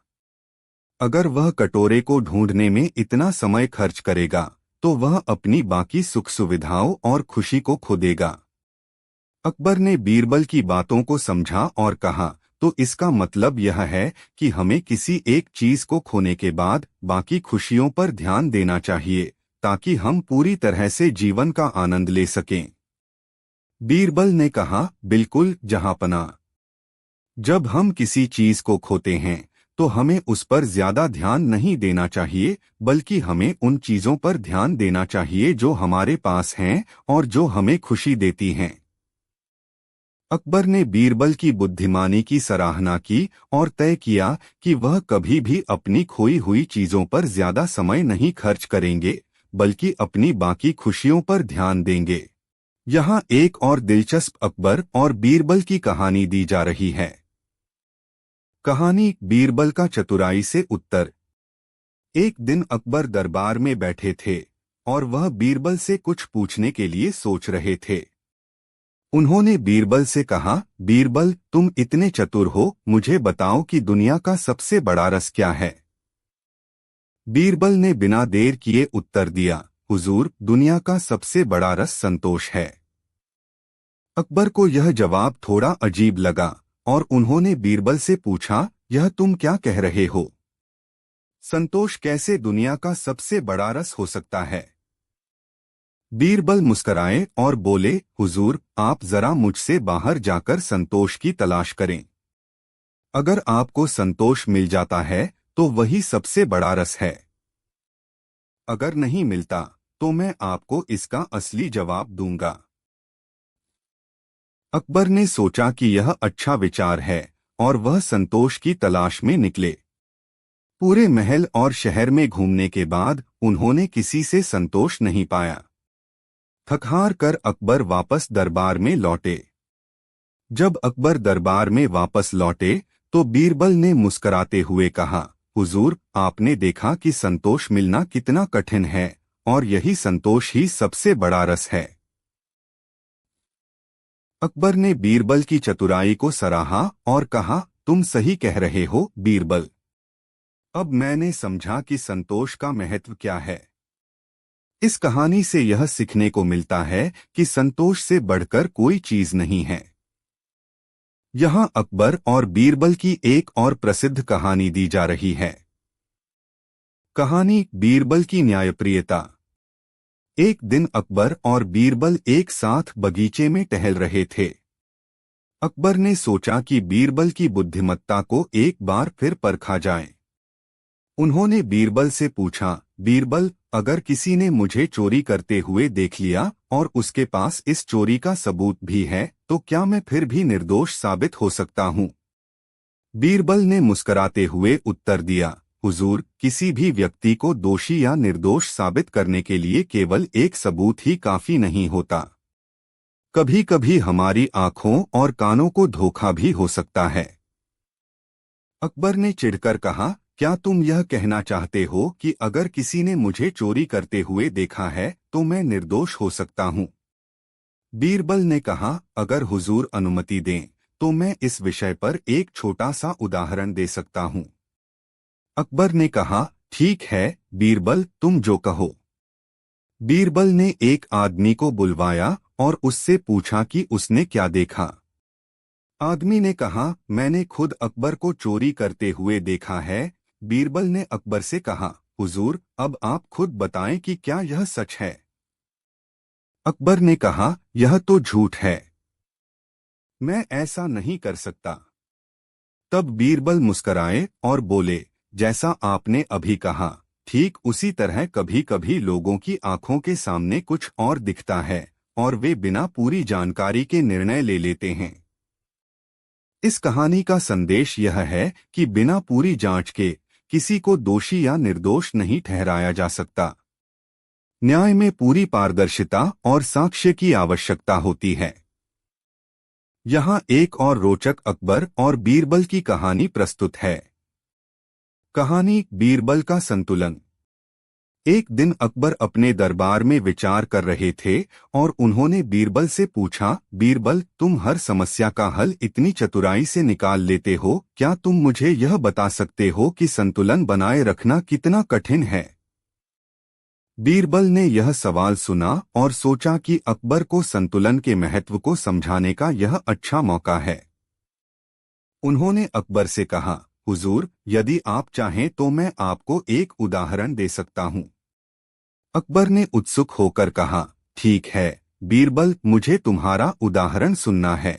अगर वह कटोरे को ढूंढने में इतना समय खर्च करेगा तो वह अपनी बाकी सुख सुविधाओं और खुशी को खो देगा। अकबर ने बीरबल की बातों को समझा और कहा, तो इसका मतलब यह है कि हमें किसी एक चीज को खोने के बाद बाकी खुशियों पर ध्यान देना चाहिए ताकि हम पूरी तरह से जीवन का आनंद ले सकें। बीरबल ने कहा, बिल्कुल जहांपना। जब हम किसी चीज को खोते हैं तो हमें उस पर ज्यादा ध्यान नहीं देना चाहिए बल्कि हमें उन चीजों पर ध्यान देना चाहिए जो हमारे पास हैं और जो हमें खुशी देती हैं। अकबर ने बीरबल की बुद्धिमानी की सराहना की और तय किया कि वह कभी भी अपनी खोई हुई चीजों पर ज्यादा समय नहीं खर्च करेंगे बल्कि अपनी बाकी खुशियों पर ध्यान देंगे। यहाँ एक और दिलचस्प अकबर और बीरबल की कहानी दी जा रही है। कहानी बीरबल का चतुराई से उत्तर। एक दिन अकबर दरबार में बैठे थे और वह बीरबल से कुछ पूछने के लिए सोच रहे थे। उन्होंने बीरबल से कहा, बीरबल, तुम इतने चतुर हो, मुझे बताओ कि दुनिया का सबसे बड़ा रस क्या है। बीरबल ने बिना देर किए उत्तर दिया, हुजूर, दुनिया का सबसे बड़ा रस संतोष है। अकबर को यह जवाब थोड़ा अजीब लगा और उन्होंने बीरबल से पूछा, यह तुम क्या कह रहे हो? संतोष कैसे दुनिया का सबसे बड़ा रस हो सकता है? बीरबल मुस्कराए और बोले, हुजूर, आप जरा मुझसे बाहर जाकर संतोष की तलाश करें। अगर आपको संतोष मिल जाता है तो वही सबसे बड़ा रस है। अगर नहीं मिलता तो मैं आपको इसका असली जवाब दूंगा। अकबर ने सोचा कि यह अच्छा विचार है और वह संतोष की तलाश में निकले। पूरे महल और शहर में घूमने के बाद उन्होंने किसी से संतोष नहीं पाया। थक-हार कर अकबर वापस दरबार में लौटे। जब अकबर दरबार में वापस लौटे तो बीरबल ने मुस्कराते हुए कहा, हुजूर, आपने देखा कि संतोष मिलना कितना कठिन है और यही संतोष ही सबसे बड़ा रस है। अकबर ने बीरबल की चतुराई को सराहा और कहा, तुम सही कह रहे हो बीरबल। अब मैंने समझा कि संतोष का महत्व क्या है। इस कहानी से यह सीखने को मिलता है कि संतोष से बढ़कर कोई चीज नहीं है। यहाँ अकबर और बीरबल की एक और प्रसिद्ध कहानी दी जा रही है। कहानी बीरबल की न्यायप्रियता। एक दिन अकबर और बीरबल एक साथ बगीचे में टहल रहे थे। अकबर ने सोचा कि बीरबल की बुद्धिमत्ता को एक बार फिर परखा जाए। उन्होंने बीरबल से पूछा, बीरबल, अगर किसी ने मुझे चोरी करते हुए देख लिया और उसके पास इस चोरी का सबूत भी है, तो क्या मैं फिर भी निर्दोष साबित हो सकता हूँ? बीरबल ने मुस्कराते हुए उत्तर दिया, हुजूर, किसी भी व्यक्ति को दोषी या निर्दोष साबित करने के लिए केवल एक सबूत ही काफी नहीं होता। कभी कभी हमारी आंखों और कानों को धोखा भी हो सकता है। अकबर ने चिढ़कर कहा, क्या तुम यह कहना चाहते हो कि अगर किसी ने मुझे चोरी करते हुए देखा है तो मैं निर्दोष हो सकता हूँ? बीरबल ने कहा, अगर हुजूर अनुमति दें तो मैं इस विषय पर एक छोटा सा उदाहरण दे सकता हूँ। अकबर ने कहा, ठीक है बीरबल, तुम जो कहो। बीरबल ने एक आदमी को बुलवाया और उससे पूछा कि उसने क्या देखा। आदमी ने कहा, मैंने खुद अकबर को चोरी करते हुए देखा है। बीरबल ने अकबर से कहा, हुजूर, अब आप खुद बताएं कि क्या यह सच है। अकबर ने कहा, यह तो झूठ है, मैं ऐसा नहीं कर सकता। तब बीरबल मुस्कराए और बोले, जैसा आपने अभी कहा, ठीक उसी तरह कभी कभी लोगों की आंखों के सामने कुछ और दिखता है और वे बिना पूरी जानकारी के निर्णय ले लेते हैं। इस कहानी का संदेश यह है कि बिना पूरी जांच के किसी को दोषी या निर्दोष नहीं ठहराया जा सकता। न्याय में पूरी पारदर्शिता और साक्ष्य की आवश्यकता होती है। यहाँ एक और रोचक अकबर और बीरबल की कहानी प्रस्तुत है। कहानी बीरबल का संतुलन। एक दिन अकबर अपने दरबार में विचार कर रहे थे और उन्होंने बीरबल से पूछा, बीरबल, तुम हर समस्या का हल इतनी चतुराई से निकाल लेते हो, क्या तुम मुझे यह बता सकते हो कि संतुलन बनाए रखना कितना कठिन है? बीरबल ने यह सवाल सुना और सोचा कि अकबर को संतुलन के महत्व को समझाने का यह अच्छा मौका है। उन्होंने अकबर से कहा, हुजूर, यदि आप चाहें तो मैं आपको एक उदाहरण दे सकता हूं। अकबर ने उत्सुक होकर कहा, ठीक है बीरबल, मुझे तुम्हारा उदाहरण सुनना है।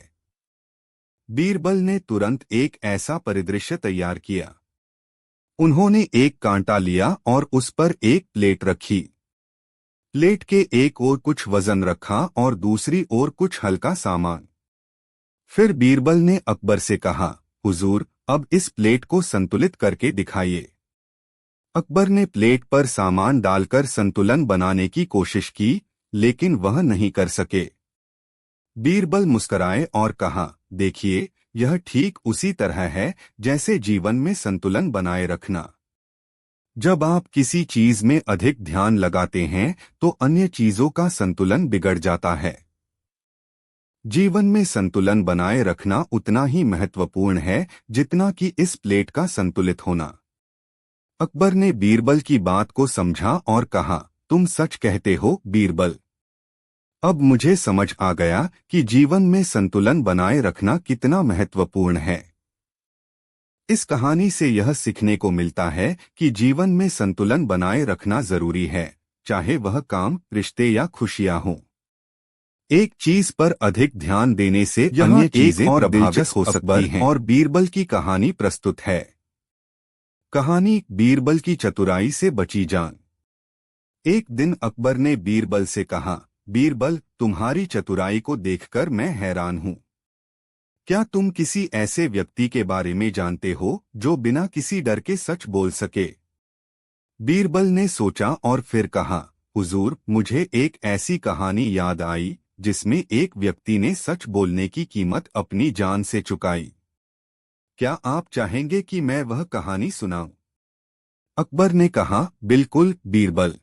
बीरबल ने तुरंत एक ऐसा परिदृश्य तैयार किया। उन्होंने एक कांटा लिया और उस पर एक प्लेट रखी। प्लेट के एक ओर कुछ वजन रखा और दूसरी ओर कुछ हल्का सामान। फिर बीरबल ने अकबर से कहा, हुजूर, अब इस प्लेट को संतुलित करके दिखाइए। अकबर ने प्लेट पर सामान डालकर संतुलन बनाने की कोशिश की, लेकिन वह नहीं कर सके। बीरबल मुस्कराए और कहा, देखिए, यह ठीक उसी तरह है जैसे जीवन में संतुलन बनाए रखना। जब आप किसी चीज में अधिक ध्यान लगाते हैं तो अन्य चीजों का संतुलन बिगड़ जाता है। जीवन में संतुलन बनाए रखना उतना ही महत्वपूर्ण है जितना कि इस प्लेट का संतुलित होना। अकबर ने बीरबल की बात को समझा और कहा, तुम सच कहते हो बीरबल। अब मुझे समझ आ गया कि जीवन में संतुलन बनाए रखना कितना महत्वपूर्ण है। इस कहानी से यह सीखने को मिलता है कि जीवन में संतुलन बनाए रखना जरूरी है, चाहे वह काम, रिश्ते या खुशियां हों। एक चीज पर अधिक ध्यान देने से अन्य चीजें और प्रभावित हो सकती हैं। और बीरबल की कहानी प्रस्तुत है। कहानी बीरबल की चतुराई से बची जान। एक दिन अकबर ने बीरबल से कहा, बीरबल, तुम्हारी चतुराई को देखकर मैं हैरान हूं। क्या तुम किसी ऐसे व्यक्ति के बारे में जानते हो जो बिना किसी डर के सच बोल सके? बीरबल ने सोचा और फिर कहा, हुजूर, मुझे एक ऐसी कहानी याद आई जिसमें एक व्यक्ति ने सच बोलने की कीमत अपनी जान से चुकाई। क्या आप चाहेंगे कि मैं वह कहानी सुनाऊं? अकबर ने कहा, बिल्कुल बीरबल,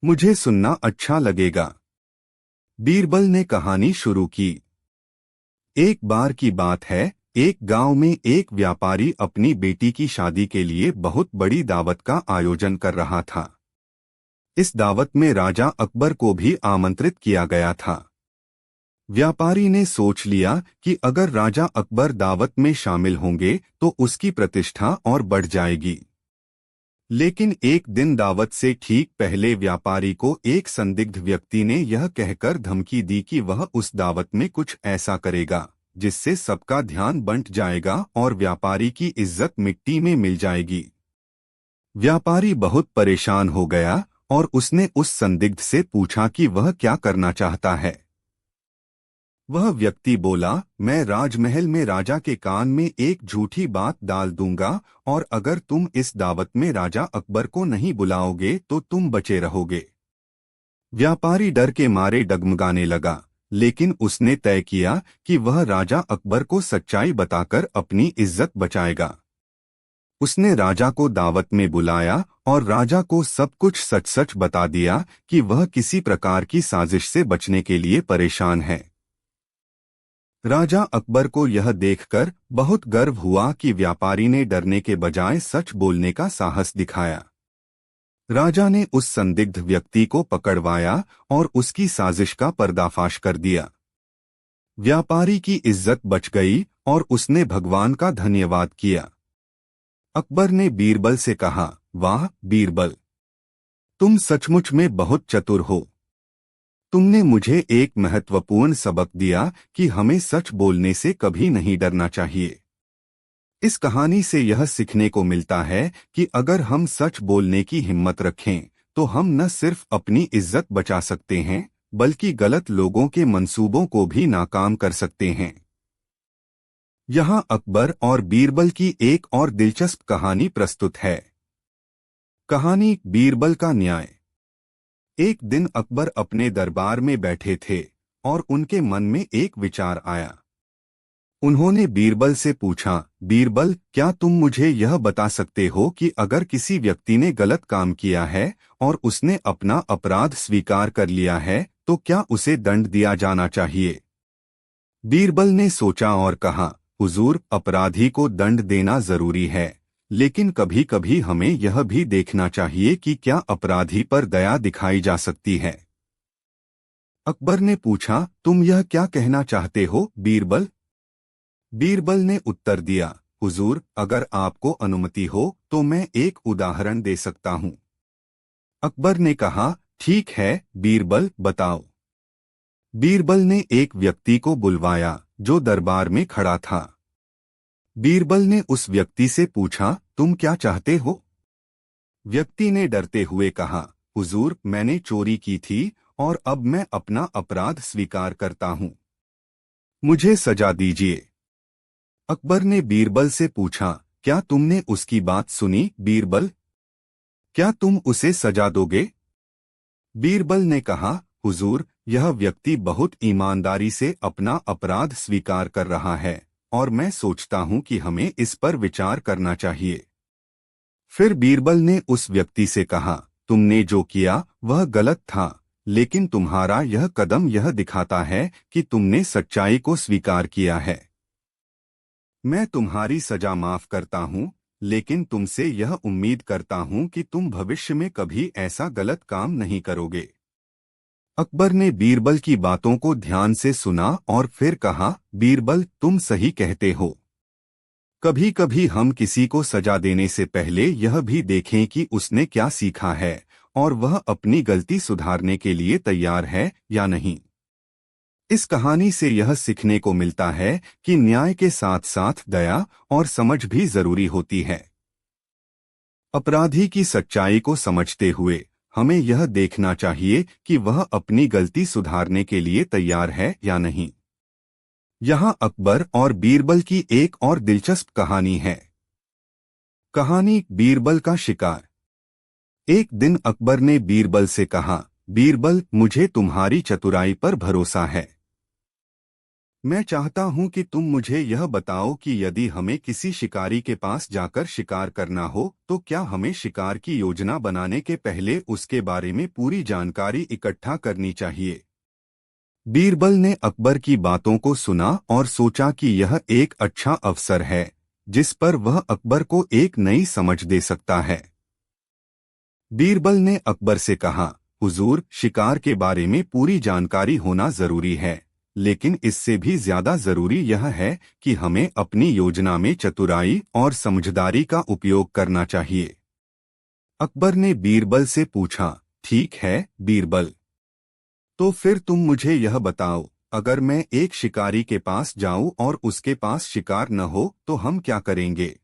मुझे सुनना अच्छा लगेगा। बीरबल ने कहानी शुरू की। एक बार की बात है, एक गांव में एक व्यापारी अपनी बेटी की शादी के लिए बहुत बड़ी दावत का आयोजन कर रहा था। इस दावत में राजा अकबर को भी आमंत्रित किया गया था। व्यापारी ने सोच लिया कि अगर राजा अकबर दावत में शामिल होंगे तो उसकी प्रतिष्ठा और बढ़ जाएगी। लेकिन एक दिन दावत से ठीक पहले व्यापारी को एक संदिग्ध व्यक्ति ने यह कहकर धमकी दी कि वह उस दावत में कुछ ऐसा करेगा जिससे सबका ध्यान बंट जाएगा और व्यापारी की इज्जत मिट्टी में मिल जाएगी। व्यापारी बहुत परेशान हो गया और उसने उस संदिग्ध से पूछा कि वह क्या करना चाहता है। वह व्यक्ति बोला, मैं राजमहल में राजा के कान में एक झूठी बात डाल दूंगा और अगर तुम इस दावत में राजा अकबर को नहीं बुलाओगे तो तुम बचे रहोगे। व्यापारी डर के मारे डगमगाने लगा, लेकिन उसने तय किया कि वह राजा अकबर को सच्चाई बताकर अपनी इज्जत बचाएगा। उसने राजा को दावत में बुलाया और राजा को सब कुछ सच सच बता दिया कि वह किसी प्रकार की साजिश से बचने के लिए परेशान है। राजा अकबर को यह देखकर बहुत गर्व हुआ कि व्यापारी ने डरने के बजाय सच बोलने का साहस दिखाया। राजा ने उस संदिग्ध व्यक्ति को पकड़वाया और उसकी साजिश का पर्दाफाश कर दिया। व्यापारी की इज्जत बच गई और उसने भगवान का धन्यवाद किया। अकबर ने बीरबल से कहा, वाह बीरबल, तुम सचमुच में बहुत चतुर हो। तुमने मुझे एक महत्वपूर्ण सबक दिया कि हमें सच बोलने से कभी नहीं डरना चाहिए। इस कहानी से यह सीखने को मिलता है कि अगर हम सच बोलने की हिम्मत रखें तो हम न सिर्फ अपनी इज्जत बचा सकते हैं बल्कि गलत लोगों के मंसूबों को भी नाकाम कर सकते हैं। यहाँ अकबर और बीरबल की एक और दिलचस्प कहानी प्रस्तुत है। कहानी बीरबल का न्याय। एक दिन अकबर अपने दरबार में बैठे थे और उनके मन में एक विचार आया। उन्होंने बीरबल से पूछा, बीरबल, क्या तुम मुझे यह बता सकते हो कि अगर किसी व्यक्ति ने गलत काम किया है और उसने अपना अपराध स्वीकार कर लिया है तो क्या उसे दंड दिया जाना चाहिए? बीरबल ने सोचा और कहा, हुजूर, अपराधी को दंड देना जरूरी है, लेकिन कभी कभी हमें यह भी देखना चाहिए कि क्या अपराधी पर दया दिखाई जा सकती है। अकबर ने पूछा, तुम यह क्या कहना चाहते हो बीरबल? बीरबल ने उत्तर दिया, हुजूर, अगर आपको अनुमति हो तो मैं एक उदाहरण दे सकता हूँ। अकबर ने कहा, ठीक है बीरबल, बताओ। बीरबल ने एक व्यक्ति को बुलवाया जो दरबार में खड़ा था। बीरबल ने उस व्यक्ति से पूछा, तुम क्या चाहते हो? व्यक्ति ने डरते हुए कहा, हुजूर, मैंने चोरी की थी और अब मैं अपना अपराध स्वीकार करता हूँ। मुझे सजा दीजिए। अकबर ने बीरबल से पूछा, क्या तुमने उसकी बात सुनी बीरबल? क्या तुम उसे सजा दोगे? बीरबल ने कहा, हुजूर, यह व्यक्ति बहुत ईमानदारी से अपना अपराध स्वीकार कर रहा है और मैं सोचता हूं कि हमें इस पर विचार करना चाहिए। फिर बीरबल ने उस व्यक्ति से कहा, तुमने जो किया वह गलत था, लेकिन तुम्हारा यह कदम यह दिखाता है कि तुमने सच्चाई को स्वीकार किया है। मैं तुम्हारी सजा माफ करता हूँ, लेकिन तुमसे यह उम्मीद करता हूँ कि तुम भविष्य में कभी ऐसा गलत काम नहीं करोगे। अकबर ने बीरबल की बातों को ध्यान से सुना और फिर कहा, बीरबल, तुम सही कहते हो। कभी कभी हम किसी को सजा देने से पहले यह भी देखें कि उसने क्या सीखा है और वह अपनी गलती सुधारने के लिए तैयार है या नहीं। इस कहानी से यह सीखने को मिलता है कि न्याय के साथ साथ दया और समझ भी जरूरी होती है। अपराधी की सच्चाई को समझते हुए हमें यह देखना चाहिए कि वह अपनी गलती सुधारने के लिए तैयार है या नहीं। यहाँ अकबर और बीरबल की एक और दिलचस्प कहानी है। कहानी बीरबल का शिकार। एक दिन अकबर ने बीरबल से कहा, बीरबल, मुझे तुम्हारी चतुराई पर भरोसा है। मैं चाहता हूं कि तुम मुझे यह बताओ कि यदि हमें किसी शिकारी के पास जाकर शिकार करना हो तो क्या हमें शिकार की योजना बनाने के पहले उसके बारे में पूरी जानकारी इकट्ठा करनी चाहिए। बीरबल ने अकबर की बातों को सुना और सोचा कि यह एक अच्छा अवसर है जिस पर वह अकबर को एक नई समझ दे सकता है। बीरबल ने अकबर से कहा, हुजूर, शिकार के बारे में पूरी जानकारी होना जरूरी है, लेकिन इससे भी ज्यादा जरूरी यह है कि हमें अपनी योजना में चतुराई और समझदारी का उपयोग करना चाहिए। अकबर ने बीरबल से पूछा, ठीक है बीरबल, तो फिर तुम मुझे यह बताओ, अगर मैं एक शिकारी के पास जाऊं और उसके पास शिकार न हो तो हम क्या करेंगे।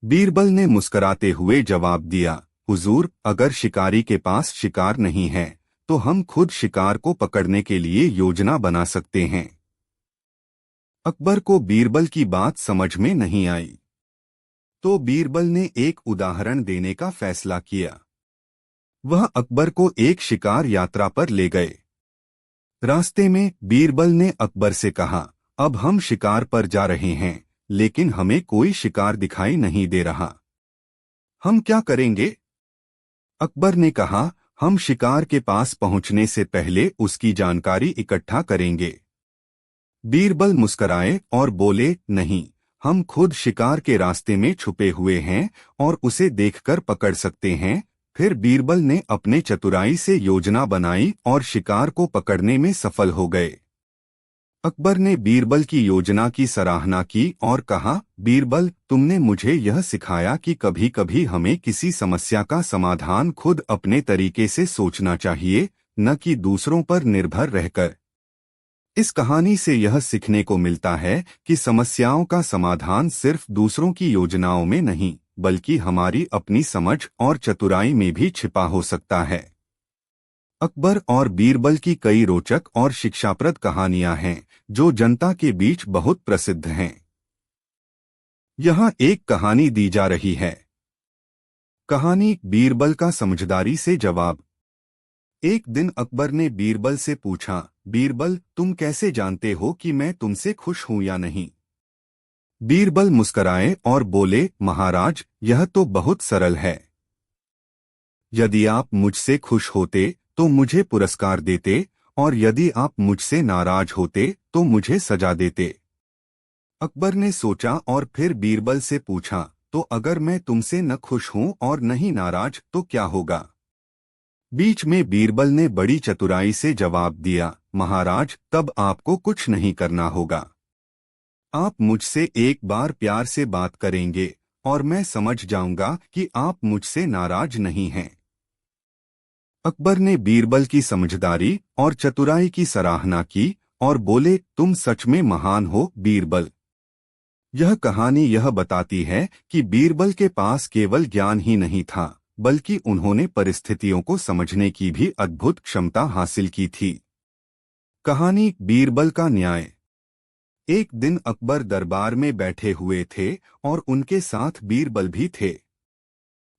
बीरबल ने मुस्कुराते हुए जवाब दिया, हुजूर, अगर शिकारी के पास शिकार नहीं है तो हम खुद शिकार को पकड़ने के लिए योजना बना सकते हैं। अकबर को बीरबल की बात समझ में नहीं आई, तो बीरबल ने एक उदाहरण देने का फैसला किया। वह अकबर को एक शिकार यात्रा पर ले गए। रास्ते में बीरबल ने अकबर से कहा, अब हम शिकार पर जा रहे हैं, लेकिन हमें कोई शिकार दिखाई नहीं दे रहा। हम क्या करेंगे। अकबर ने कहा, हम शिकार के पास पहुंचने से पहले उसकी जानकारी इकट्ठा करेंगे। बीरबल मुस्कराए और बोले, नहीं, हम खुद शिकार के रास्ते में छुपे हुए हैं और उसे देखकर पकड़ सकते हैं। फिर बीरबल ने अपने चतुराई से योजना बनाई और शिकार को पकड़ने में सफल हो गए। अकबर ने बीरबल की योजना की सराहना की और कहा, बीरबल, तुमने मुझे यह सिखाया कि कभी कभी हमें किसी समस्या का समाधान खुद अपने तरीके से सोचना चाहिए, न कि दूसरों पर निर्भर रहकर। इस कहानी से यह सीखने को मिलता है कि समस्याओं का समाधान सिर्फ दूसरों की योजनाओं में नहीं, बल्कि हमारी अपनी समझ और चतुराई में भी छिपा हो सकता है। अकबर और बीरबल की कई रोचक और शिक्षाप्रद कहानियां हैं जो जनता के बीच बहुत प्रसिद्ध हैं। यहाँ एक कहानी दी जा रही है। कहानी बीरबल का समझदारी से जवाब। एक दिन अकबर ने बीरबल से पूछा, बीरबल, तुम कैसे जानते हो कि मैं तुमसे खुश हूं या नहीं। बीरबल मुस्कुराए और बोले, महाराज, यह तो बहुत सरल है। यदि आप मुझसे खुश होते तो मुझे पुरस्कार देते, और यदि आप मुझसे नाराज होते तो मुझे सजा देते। अकबर ने सोचा और फिर बीरबल से पूछा, तो अगर मैं तुमसे न खुश हूं और न ही नाराज तो क्या होगा। बीच में बीरबल ने बड़ी चतुराई से जवाब दिया, महाराज, तब आपको कुछ नहीं करना होगा। आप मुझसे एक बार प्यार से बात करेंगे और मैं समझ जाऊंगा कि आप मुझसे नाराज नहीं हैं। अकबर ने बीरबल की समझदारी और चतुराई की सराहना की और बोले, तुम सच में महान हो बीरबल। यह कहानी यह बताती है कि बीरबल के पास केवल ज्ञान ही नहीं था, बल्कि उन्होंने परिस्थितियों को समझने की भी अद्भुत क्षमता हासिल की थी। कहानी बीरबल का न्याय। एक दिन अकबर दरबार में बैठे हुए थे और उनके साथ बीरबल भी थे।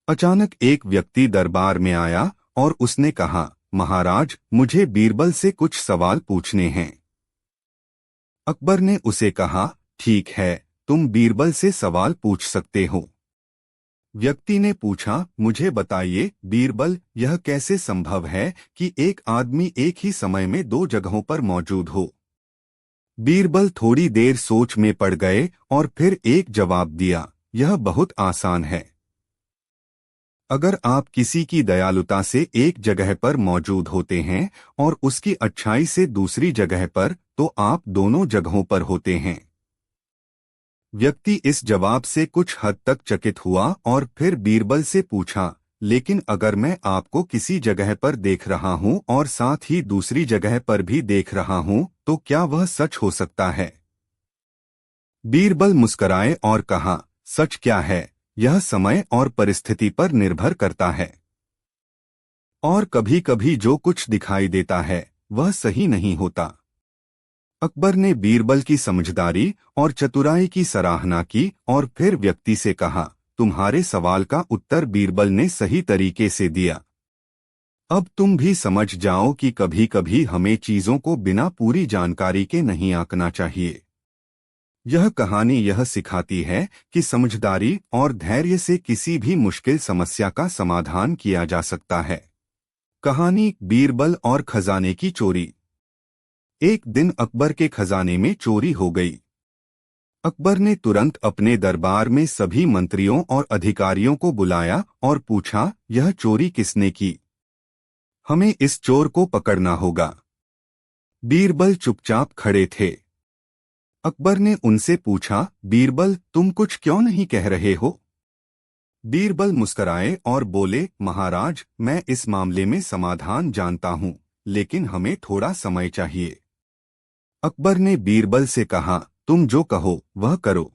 अचानक एक व्यक्ति दरबार में आया और उसने कहा, महाराज, मुझे बीरबल से कुछ सवाल पूछने हैं। अकबर ने उसे कहा, ठीक है, तुम बीरबल से सवाल पूछ सकते हो। व्यक्ति ने पूछा, मुझे बताइए बीरबल, यह कैसे संभव है कि एक आदमी एक ही समय में दो जगहों पर मौजूद हो। बीरबल थोड़ी देर सोच में पड़ गए और फिर एक जवाब दिया, यह बहुत आसान है। अगर आप किसी की दयालुता से एक जगह पर मौजूद होते हैं और उसकी अच्छाई से दूसरी जगह पर, तो आप दोनों जगहों पर होते हैं। व्यक्ति इस जवाब से कुछ हद तक चकित हुआ और फिर बीरबल से पूछा, लेकिन अगर मैं आपको किसी जगह पर देख रहा हूं और साथ ही दूसरी जगह पर भी देख रहा हूं, तो क्या वह सच हो सकता है? बीरबल मुस्कराए और कहा, सच क्या है, यह समय और परिस्थिति पर निर्भर करता है। और कभी कभी जो कुछ दिखाई देता है वह सही नहीं होता। अकबर ने बीरबल की समझदारी और चतुराई की सराहना की और फिर व्यक्ति से कहा, तुम्हारे सवाल का उत्तर बीरबल ने सही तरीके से दिया। अब तुम भी समझ जाओ कि कभी कभी हमें चीजों को बिना पूरी जानकारी के नहीं आंकना चाहिए। यह कहानी यह सिखाती है कि समझदारी और धैर्य से किसी भी मुश्किल समस्या का समाधान किया जा सकता है। कहानी, बीरबल और खजाने की चोरी। एक दिन अकबर के खजाने में चोरी हो गई। अकबर ने तुरंत अपने दरबार में सभी मंत्रियों और अधिकारियों को बुलाया और पूछा, यह चोरी किसने की? हमें इस चोर को पकड़ना होगा। बीरबल चुपचाप खड़े थे। अकबर ने उनसे पूछा, बीरबल, तुम कुछ क्यों नहीं कह रहे हो? बीरबल मुस्कराए और बोले, महाराज, मैं इस मामले में समाधान जानता हूं, लेकिन हमें थोड़ा समय चाहिए। अकबर ने बीरबल से कहा, तुम जो कहो वह करो।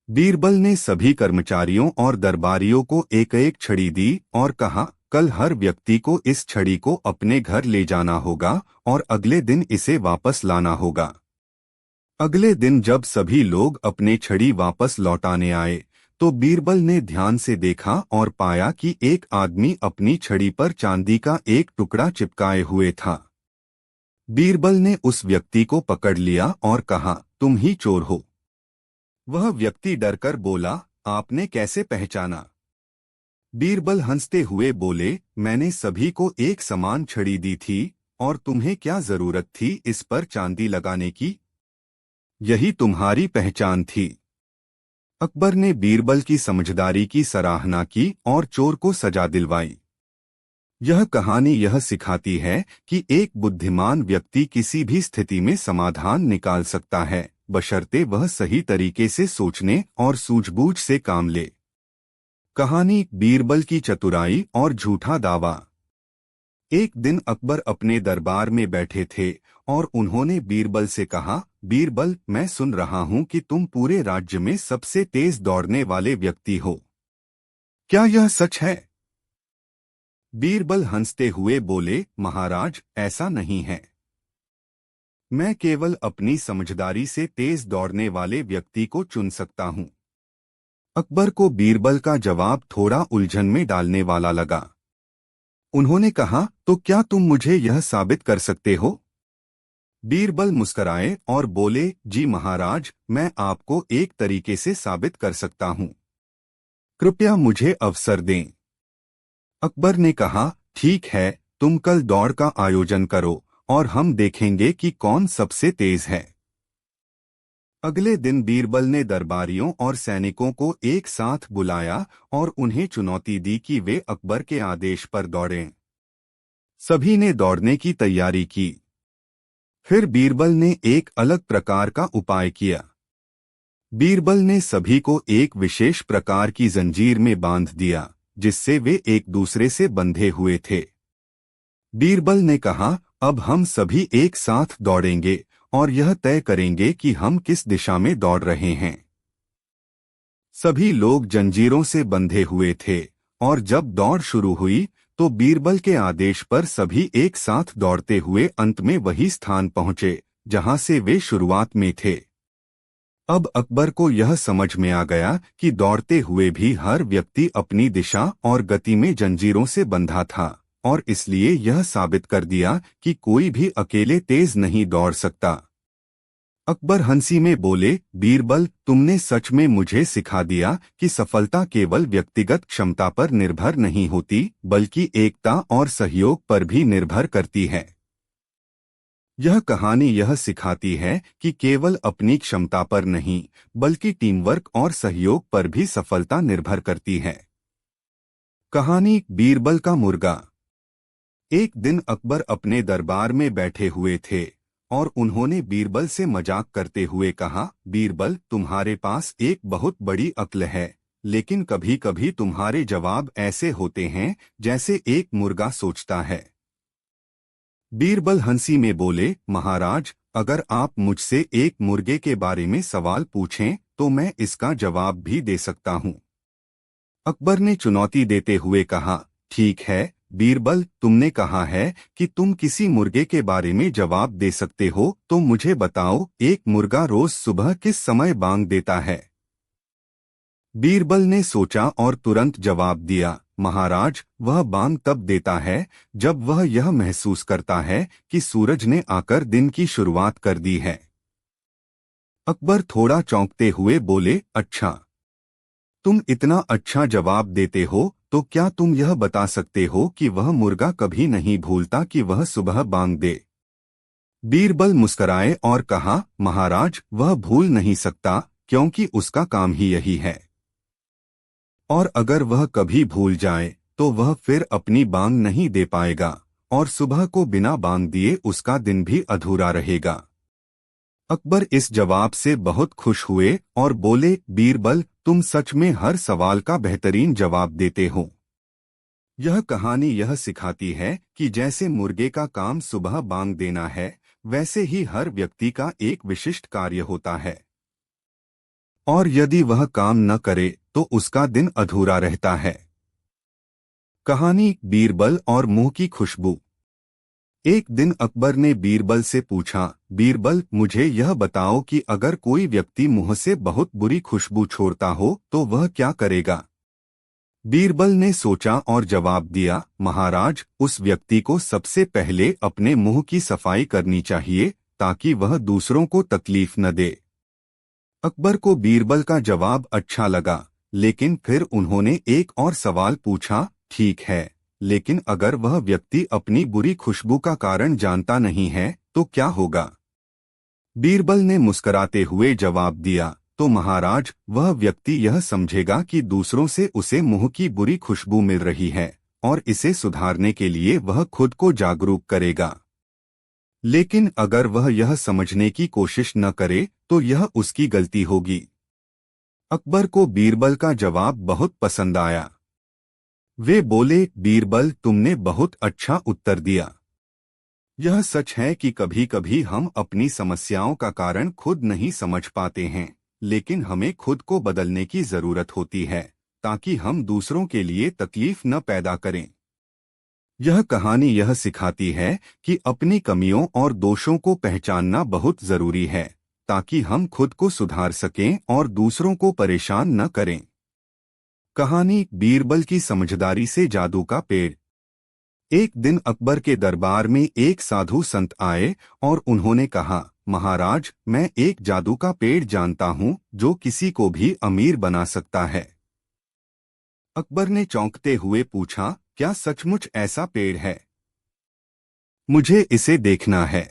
बीरबल ने सभी कर्मचारियों और दरबारियों को एक एक छड़ी दी और कहा, कल हर व्यक्ति को इस छड़ी को अपने घर ले जाना होगा और अगले दिन इसे वापस लाना होगा। अगले दिन जब सभी लोग अपने छड़ी वापस लौटाने आए, तो बीरबल ने ध्यान से देखा और पाया कि एक आदमी अपनी छड़ी पर चांदी का एक टुकड़ा चिपकाए हुए था। बीरबल ने उस व्यक्ति को पकड़ लिया और कहा, तुम ही चोर हो। वह व्यक्ति डरकर बोला, आपने कैसे पहचाना? बीरबल हंसते हुए बोले, मैंने सभी को एक समान छड़ी दी थी और तुम्हें क्या जरूरत थी इस पर चांदी लगाने की? यही तुम्हारी पहचान थी। अकबर ने बीरबल की समझदारी की सराहना की और चोर को सजा दिलवाई। यह कहानी यह सिखाती है कि एक बुद्धिमान व्यक्ति किसी भी स्थिति में समाधान निकाल सकता है, बशर्ते वह सही तरीके से सोचने और सूझबूझ से काम ले। कहानी, बीरबल की चतुराई और झूठा दावा। एक दिन अकबर अपने दरबार में बैठे थे और उन्होंने बीरबल से कहा, बीरबल, मैं सुन रहा हूं कि तुम पूरे राज्य में सबसे तेज दौड़ने वाले व्यक्ति हो। क्या यह सच है? बीरबल हंसते हुए बोले, महाराज, ऐसा नहीं है। मैं केवल अपनी समझदारी से तेज दौड़ने वाले व्यक्ति को चुन सकता हूं। अकबर को बीरबल का जवाब थोड़ा उलझन में डालने वाला लगा। उन्होंने कहा, तो क्या तुम मुझे यह साबित कर सकते हो? बीरबल मुस्कराए और बोले, जी महाराज, मैं आपको एक तरीके से साबित कर सकता हूं। कृपया मुझे अवसर दें। अकबर ने कहा, ठीक है, तुम कल दौड़ का आयोजन करो और हम देखेंगे कि कौन सबसे तेज है। अगले दिन बीरबल ने दरबारियों और सैनिकों को एक साथ बुलाया और उन्हें चुनौती दी कि वे अकबर के आदेश पर दौड़ें। सभी ने दौड़ने की तैयारी की। फिर बीरबल ने एक अलग प्रकार का उपाय किया। बीरबल ने सभी को एक विशेष प्रकार की जंजीर में बांध दिया, जिससे वे एक दूसरे से बंधे हुए थे। बीरबल ने कहा, अब हम सभी एक साथ दौड़ेंगे और यह तय करेंगे कि हम किस दिशा में दौड़ रहे हैं। सभी लोग जंजीरों से बंधे हुए थे और जब दौड़ शुरू हुई तो बीरबल के आदेश पर सभी एक साथ दौड़ते हुए अंत में वही स्थान पहुंचे जहां से वे शुरुआत में थे। अब अकबर को यह समझ में आ गया कि दौड़ते हुए भी हर व्यक्ति अपनी दिशा और गति में जंजीरों से बंधा था और इसलिए यह साबित कर दिया कि कोई भी अकेले तेज नहीं दौड़ सकता। अकबर हंसी में बोले, बीरबल, तुमने सच में मुझे सिखा दिया कि सफलता केवल व्यक्तिगत क्षमता पर निर्भर नहीं होती, बल्कि एकता और सहयोग पर भी निर्भर करती है। यह कहानी यह सिखाती है कि केवल अपनी क्षमता पर नहीं, बल्कि टीमवर्क और सहयोग पर भी सफलता निर्भर करती है। कहानी बीरबल का मुर्गा। एक दिन अकबर अपने दरबार में बैठे हुए थे और उन्होंने बीरबल से मजाक करते हुए कहा, बीरबल, तुम्हारे पास एक बहुत बड़ी अक्ल है, लेकिन कभी कभी तुम्हारे जवाब ऐसे होते हैं जैसे एक मुर्गा सोचता है। बीरबल हंसी में बोले, महाराज, अगर आप मुझसे एक मुर्गे के बारे में सवाल पूछें तो मैं इसका जवाब भी दे सकता हूं। अकबर ने चुनौती देते हुए कहा, ठीक है बीरबल, तुमने कहा है कि तुम किसी मुर्गे के बारे में जवाब दे सकते हो, तो मुझे बताओ, एक मुर्गा रोज सुबह किस समय बांग देता है? बीरबल ने सोचा और तुरंत जवाब दिया, महाराज, वह बांग तब देता है जब वह यह महसूस करता है कि सूरज ने आकर दिन की शुरुआत कर दी है। अकबर थोड़ा चौंकते हुए बोले, अच्छा, तुम इतना अच्छा जवाब देते हो, तो क्या तुम यह बता सकते हो कि वह मुर्गा कभी नहीं भूलता कि वह सुबह बांग दे? बीरबल मुस्कराए और कहा, महाराज, वह भूल नहीं सकता क्योंकि उसका काम ही यही है। और अगर वह कभी भूल जाए तो वह फिर अपनी बांग नहीं दे पाएगा और सुबह को बिना बांग दिए उसका दिन भी अधूरा रहेगा। अकबर इस जवाब से बहुत खुश हुए और बोले, बीरबल, तुम सच में हर सवाल का बेहतरीन जवाब देते हो। यह कहानी यह सिखाती है कि जैसे मुर्गे का काम सुबह बांग देना है, वैसे ही हर व्यक्ति का एक विशिष्ट कार्य होता है, और यदि वह काम न करे तो उसका दिन अधूरा रहता है। कहानी बीरबल और मुंह की खुशबू। एक दिन अकबर ने बीरबल से पूछा, बीरबल, मुझे यह बताओ कि अगर कोई व्यक्ति मुंह से बहुत बुरी खुशबू छोड़ता हो तो वह क्या करेगा? बीरबल ने सोचा और जवाब दिया, महाराज, उस व्यक्ति को सबसे पहले अपने मुंह की सफाई करनी चाहिए ताकि वह दूसरों को तकलीफ न दे। अकबर को बीरबल का जवाब अच्छा लगा, लेकिन फिर उन्होंने एक और सवाल पूछा, ठीक है, लेकिन अगर वह व्यक्ति अपनी बुरी खुशबू का कारण जानता नहीं है तो क्या होगा? बीरबल ने मुस्कुराते हुए जवाब दिया, तो महाराज, वह व्यक्ति यह समझेगा कि दूसरों से उसे मुंह की बुरी खुशबू मिल रही है और इसे सुधारने के लिए वह खुद को जागरूक करेगा। लेकिन अगर वह यह समझने की कोशिश न करे तो यह उसकी गलती होगी। अकबर को बीरबल का जवाब बहुत पसंद आया। वे बोले, बीरबल, तुमने बहुत अच्छा उत्तर दिया। यह सच है कि कभी कभी हम अपनी समस्याओं का कारण खुद नहीं समझ पाते हैं, लेकिन हमें खुद को बदलने की जरूरत होती है ताकि हम दूसरों के लिए तकलीफ न पैदा करें। यह कहानी यह सिखाती है कि अपनी कमियों और दोषों को पहचानना बहुत जरूरी है ताकि हम खुद को सुधार सकें और दूसरों को परेशान न करें। कहानी बीरबल की समझदारी से जादू का पेड़। एक दिन अकबर के दरबार में एक साधु संत आए और उन्होंने कहा, महाराज, मैं एक जादू का पेड़ जानता हूँ जो किसी को भी अमीर बना सकता है। अकबर ने चौंकते हुए पूछा, क्या सचमुच ऐसा पेड़ है? मुझे इसे देखना है।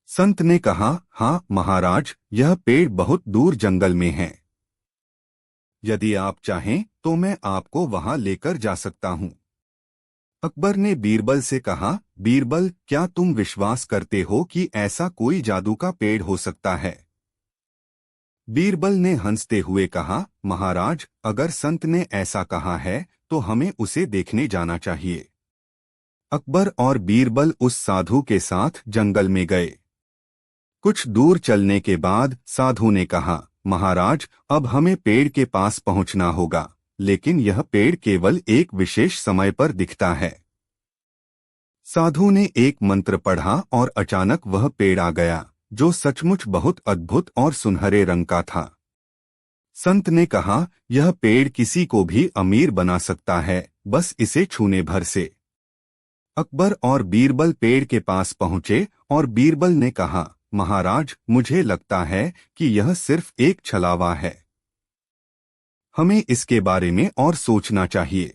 संत ने कहा, हाँ महाराज, यह पेड़ बहुत दूर जंगल में है। यदि आप चाहें तो मैं आपको वहां लेकर जा सकता हूं। अकबर ने बीरबल से कहा, बीरबल, क्या तुम विश्वास करते हो कि ऐसा कोई जादू का पेड़ हो सकता है? बीरबल ने हंसते हुए कहा, महाराज, अगर संत ने ऐसा कहा है तो हमें उसे देखने जाना चाहिए। अकबर और बीरबल उस साधु के साथ जंगल में गए। कुछ दूर चलने के बाद साधु ने कहा, महाराज, अब हमें पेड़ के पास पहुंचना होगा, लेकिन यह पेड़ केवल एक विशेष समय पर दिखता है। साधु ने एक मंत्र पढ़ा और अचानक वह पेड़ आ गया, जो सचमुच बहुत अद्भुत और सुनहरे रंग का था। संत ने कहा, यह पेड़ किसी को भी अमीर बना सकता है, बस इसे छूने भर से। अकबर और बीरबल पेड़ के पास पहुंचे और बीरबल ने कहा, महाराज, मुझे लगता है कि यह सिर्फ एक छलावा है। हमें इसके बारे में और सोचना चाहिए।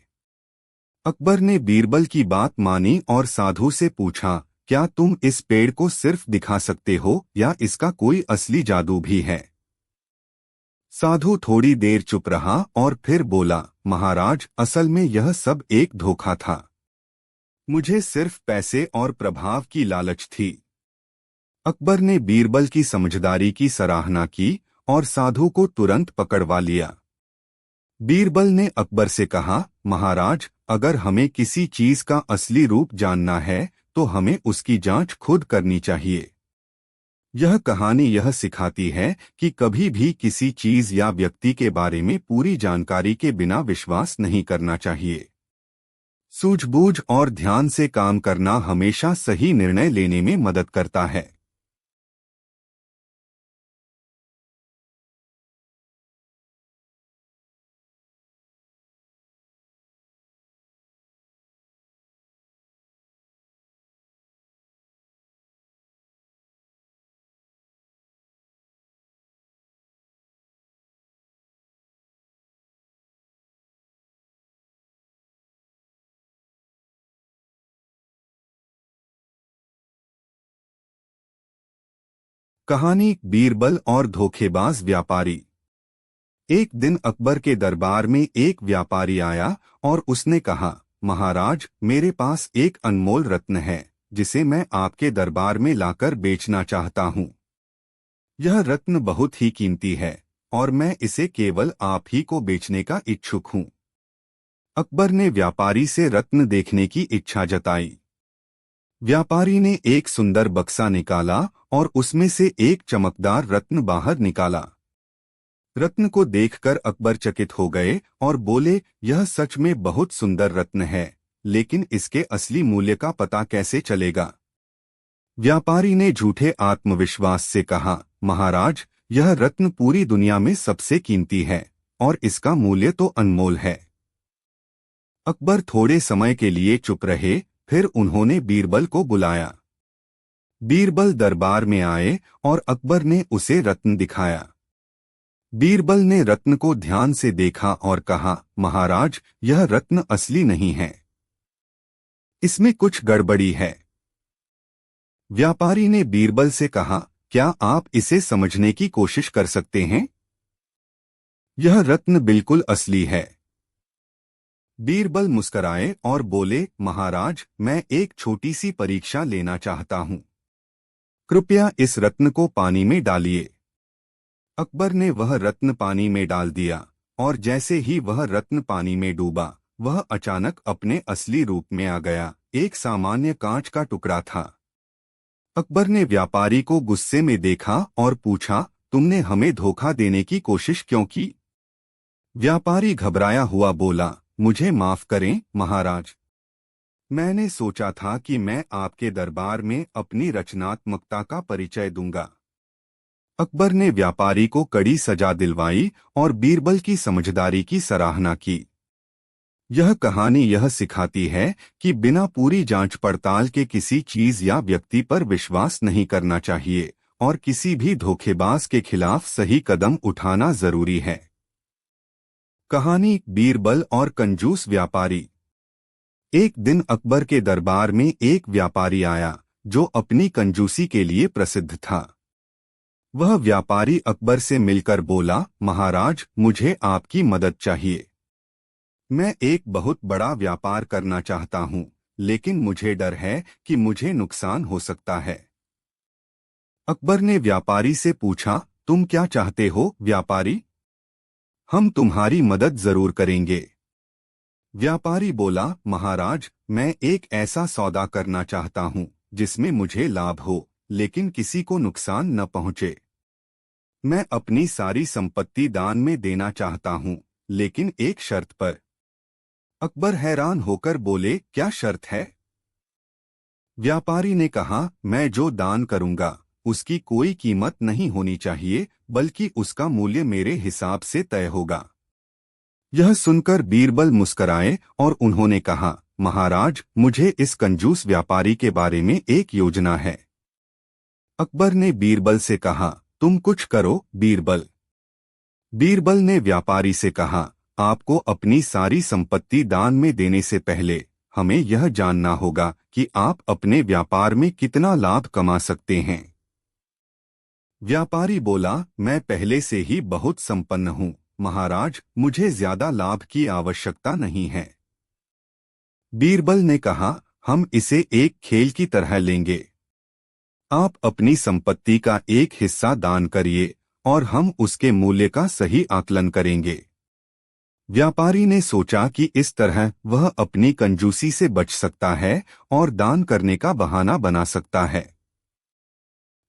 अकबर ने बीरबल की बात मानी और साधु से पूछा, क्या तुम इस पेड़ को सिर्फ दिखा सकते हो या इसका कोई असली जादू भी है? साधु थोड़ी देर चुप रहा और फिर बोला, महाराज, असल में यह सब एक धोखा था। मुझे सिर्फ पैसे और प्रभाव की लालच थी। अकबर ने बीरबल की समझदारी की सराहना की और साधु को तुरंत पकड़वा लिया। बीरबल ने अकबर से कहा, महाराज, अगर हमें किसी चीज का असली रूप जानना है तो हमें उसकी जांच खुद करनी चाहिए। यह कहानी यह सिखाती है कि कभी भी किसी चीज या व्यक्ति के बारे में पूरी जानकारी के बिना विश्वास नहीं करना चाहिए। सूझबूझ और ध्यान से काम करना हमेशा सही निर्णय लेने में मदद करता है। कहानी बीरबल और धोखेबाज व्यापारी। एक दिन अकबर के दरबार में एक व्यापारी आया और उसने कहा, महाराज, मेरे पास एक अनमोल रत्न है जिसे मैं आपके दरबार में लाकर बेचना चाहता हूँ। यह रत्न बहुत ही कीमती है और मैं इसे केवल आप ही को बेचने का इच्छुक हूँ। अकबर ने व्यापारी से रत्न देखने की इच्छा जताई। व्यापारी ने एक सुंदर बक्सा निकाला और उसमें से एक चमकदार रत्न बाहर निकाला। रत्न को देखकर अकबर चकित हो गए और बोले, यह सच में बहुत सुंदर रत्न है, लेकिन इसके असली मूल्य का पता कैसे चलेगा? व्यापारी ने झूठे आत्मविश्वास से कहा, महाराज, यह रत्न पूरी दुनिया में सबसे कीमती है और इसका मूल्य तो अनमोल है। अकबर थोड़े समय के लिए चुप रहे, फिर उन्होंने बीरबल को बुलाया। बीरबल दरबार में आए और अकबर ने उसे रत्न दिखाया। बीरबल ने रत्न को ध्यान से देखा और कहा, महाराज, यह रत्न असली नहीं है। इसमें कुछ गड़बड़ी है। व्यापारी ने बीरबल से कहा, क्या आप इसे समझने की कोशिश कर सकते हैं? यह रत्न बिल्कुल असली है। बीरबल मुस्कराए और बोले, महाराज, मैं एक छोटी सी परीक्षा लेना चाहता हूं। कृपया इस रत्न को पानी में डालिए। अकबर ने वह रत्न पानी में डाल दिया और जैसे ही वह रत्न पानी में डूबा, वह अचानक अपने असली रूप में आ गया। एक सामान्य कांच का टुकड़ा था। अकबर ने व्यापारी को गुस्से में देखा और पूछा, तुमने हमें धोखा देने की कोशिश क्यों की? व्यापारी घबराया हुआ बोला, मुझे माफ करें महाराज। मैंने सोचा था कि मैं आपके दरबार में अपनी रचनात्मकता का परिचय दूंगा। अकबर ने व्यापारी को कड़ी सजा दिलवाई और बीरबल की समझदारी की सराहना की। यह कहानी यह सिखाती है कि बिना पूरी जांच पड़ताल के किसी चीज या व्यक्ति पर विश्वास नहीं करना चाहिए और किसी भी धोखेबाज के खिलाफ सही कदम उठाना जरूरी है। कहानी बीरबल और कंजूस व्यापारी। एक दिन अकबर के दरबार में एक व्यापारी आया जो अपनी कंजूसी के लिए प्रसिद्ध था। वह व्यापारी अकबर से मिलकर बोला, महाराज, मुझे आपकी मदद चाहिए। मैं एक बहुत बड़ा व्यापार करना चाहता हूं, लेकिन मुझे डर है कि मुझे नुकसान हो सकता है। अकबर ने व्यापारी से पूछा, तुम क्या चाहते हो व्यापारी? हम तुम्हारी मदद जरूर करेंगे। व्यापारी बोला, महाराज, मैं एक ऐसा सौदा करना चाहता हूं जिसमें मुझे लाभ हो लेकिन किसी को नुकसान न पहुंचे। मैं अपनी सारी संपत्ति दान में देना चाहता हूं, लेकिन एक शर्त पर। अकबर हैरान होकर बोले, क्या शर्त है? व्यापारी ने कहा, मैं जो दान करूंगा उसकी कोई कीमत नहीं होनी चाहिए, बल्कि उसका मूल्य मेरे हिसाब से तय होगा। यह सुनकर बीरबल मुस्कराए और उन्होंने कहा, महाराज, मुझे इस कंजूस व्यापारी के बारे में एक योजना है। अकबर ने बीरबल से कहा, तुम कुछ करो बीरबल। बीरबल ने व्यापारी से कहा, आपको अपनी सारी संपत्ति दान में देने से पहले हमें यह जानना होगा कि आप अपने व्यापार में कितना लाभ कमा सकते हैं। व्यापारी बोला, मैं पहले से ही बहुत संपन्न हूँ महाराज, मुझे ज्यादा लाभ की आवश्यकता नहीं है। बीरबल ने कहा, हम इसे एक खेल की तरह लेंगे। आप अपनी संपत्ति का एक हिस्सा दान करिए और हम उसके मूल्य का सही आकलन करेंगे। व्यापारी ने सोचा कि इस तरह वह अपनी कंजूसी से बच सकता है और दान करने का बहाना बना सकता है।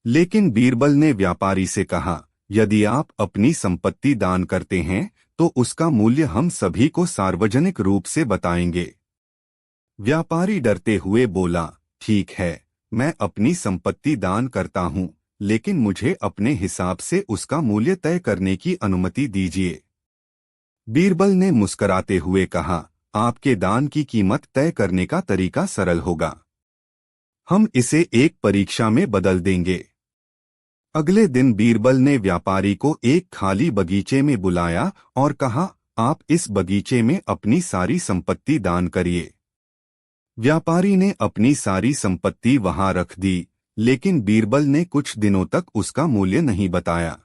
लेकिन बीरबल ने व्यापारी से कहा, यदि आप अपनी संपत्ति दान करते हैं तो उसका मूल्य हम सभी को सार्वजनिक रूप से बताएंगे। व्यापारी डरते हुए बोला, ठीक है, मैं अपनी संपत्ति दान करता हूं, लेकिन मुझे अपने हिसाब से उसका मूल्य तय करने की अनुमति दीजिए। बीरबल ने मुस्कराते हुए कहा, आपके दान की कीमत तय करने का तरीका सरल होगा। हम इसे एक परीक्षा में बदल देंगे। अगले दिन बीरबल ने व्यापारी को एक खाली बगीचे में बुलाया और कहा, आप इस बगीचे में अपनी सारी संपत्ति दान करिए। व्यापारी ने अपनी सारी संपत्ति वहां रख दी, लेकिन बीरबल ने कुछ दिनों तक उसका मूल्य नहीं बताया।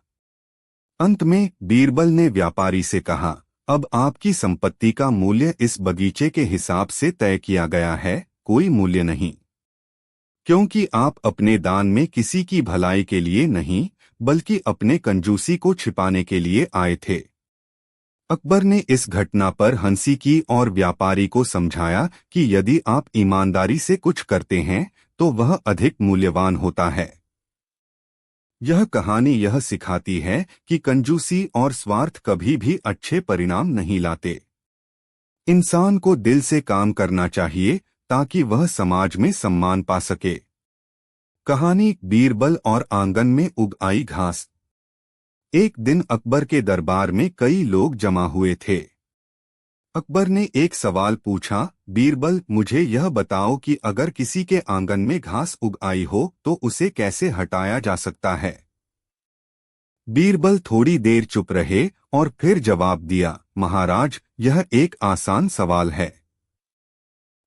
अंत में बीरबल ने व्यापारी से कहा, अब आपकी संपत्ति का मूल्य इस बगीचे के हिसाब से तय किया गया है, कोई मूल्य नहीं, क्योंकि आप अपने दान में किसी की भलाई के लिए नहीं बल्कि अपने कंजूसी को छिपाने के लिए आए थे। अकबर ने इस घटना पर हंसी की और व्यापारी को समझाया कि यदि आप ईमानदारी से कुछ करते हैं तो वह अधिक मूल्यवान होता है। यह कहानी यह सिखाती है कि कंजूसी और स्वार्थ कभी भी अच्छे परिणाम नहीं लाते। इंसान को दिल से काम करना चाहिए ताकि वह समाज में सम्मान पा सके। कहानी बीरबल और आंगन में उग आई घास। एक दिन अकबर के दरबार में कई लोग जमा हुए थे। अकबर ने एक सवाल पूछा, बीरबल, मुझे यह बताओ कि अगर किसी के आंगन में घास उग आई हो तो उसे कैसे हटाया जा सकता है। बीरबल थोड़ी देर चुप रहे और फिर जवाब दिया, महाराज, यह एक आसान सवाल है।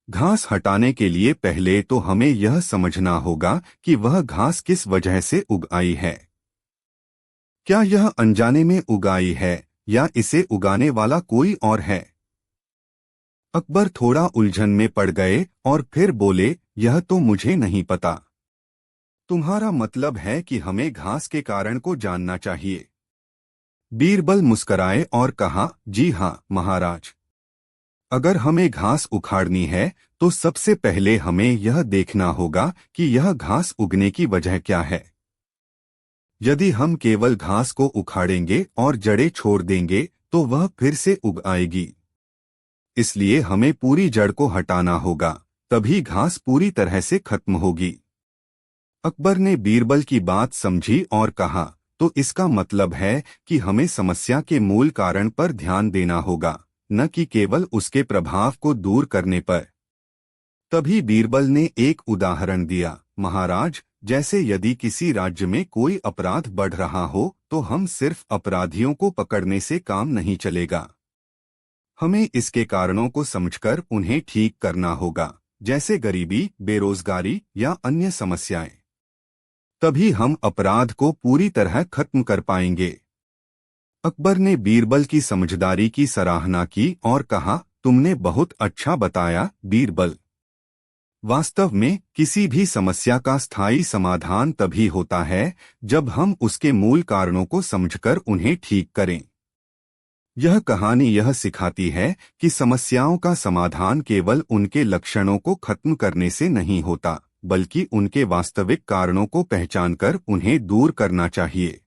घास हटाने के लिए पहले तो हमें यह समझना होगा कि वह घास किस वजह से उग आई है। क्या यह अनजाने में उगाई है या इसे उगाने वाला कोई और है। अकबर थोड़ा उलझन में पड़ गए और फिर बोले, यह तो मुझे नहीं पता। तुम्हारा मतलब है कि हमें घास के कारण को जानना चाहिए। बीरबल मुस्कराए और कहा, जी हाँ महाराज, अगर हमें घास उखाड़नी है तो सबसे पहले हमें यह देखना होगा कि यह घास उगने की वजह क्या है। यदि हम केवल घास को उखाड़ेंगे और जड़ें छोड़ देंगे तो वह फिर से उग आएगी। इसलिए हमें पूरी जड़ को हटाना होगा, तभी घास पूरी तरह से खत्म होगी। अकबर ने बीरबल की बात समझी और कहा, तो इसका मतलब है कि हमें समस्या के मूल कारण पर ध्यान देना होगा, न कि केवल उसके प्रभाव को दूर करने पर। तभी बीरबल ने एक उदाहरण दिया, महाराज, जैसे यदि किसी राज्य में कोई अपराध बढ़ रहा हो तो हम सिर्फ अपराधियों को पकड़ने से काम नहीं चलेगा। हमें इसके कारणों को समझकर उन्हें ठीक करना होगा, जैसे गरीबी, बेरोजगारी या अन्य समस्याएं। तभी हम अपराध को पूरी तरह खत्म कर पाएंगे। अकबर ने बीरबल की समझदारी की सराहना की और कहा, तुमने बहुत अच्छा बताया बीरबल। वास्तव में किसी भी समस्या का स्थायी समाधान तभी होता है जब हम उसके मूल कारणों को समझकर उन्हें ठीक करें। यह कहानी यह सिखाती है कि समस्याओं का समाधान केवल उनके लक्षणों को खत्म करने से नहीं होता, बल्कि उनके वास्तविक कारणों को पहचानकर उन्हें दूर करना चाहिए।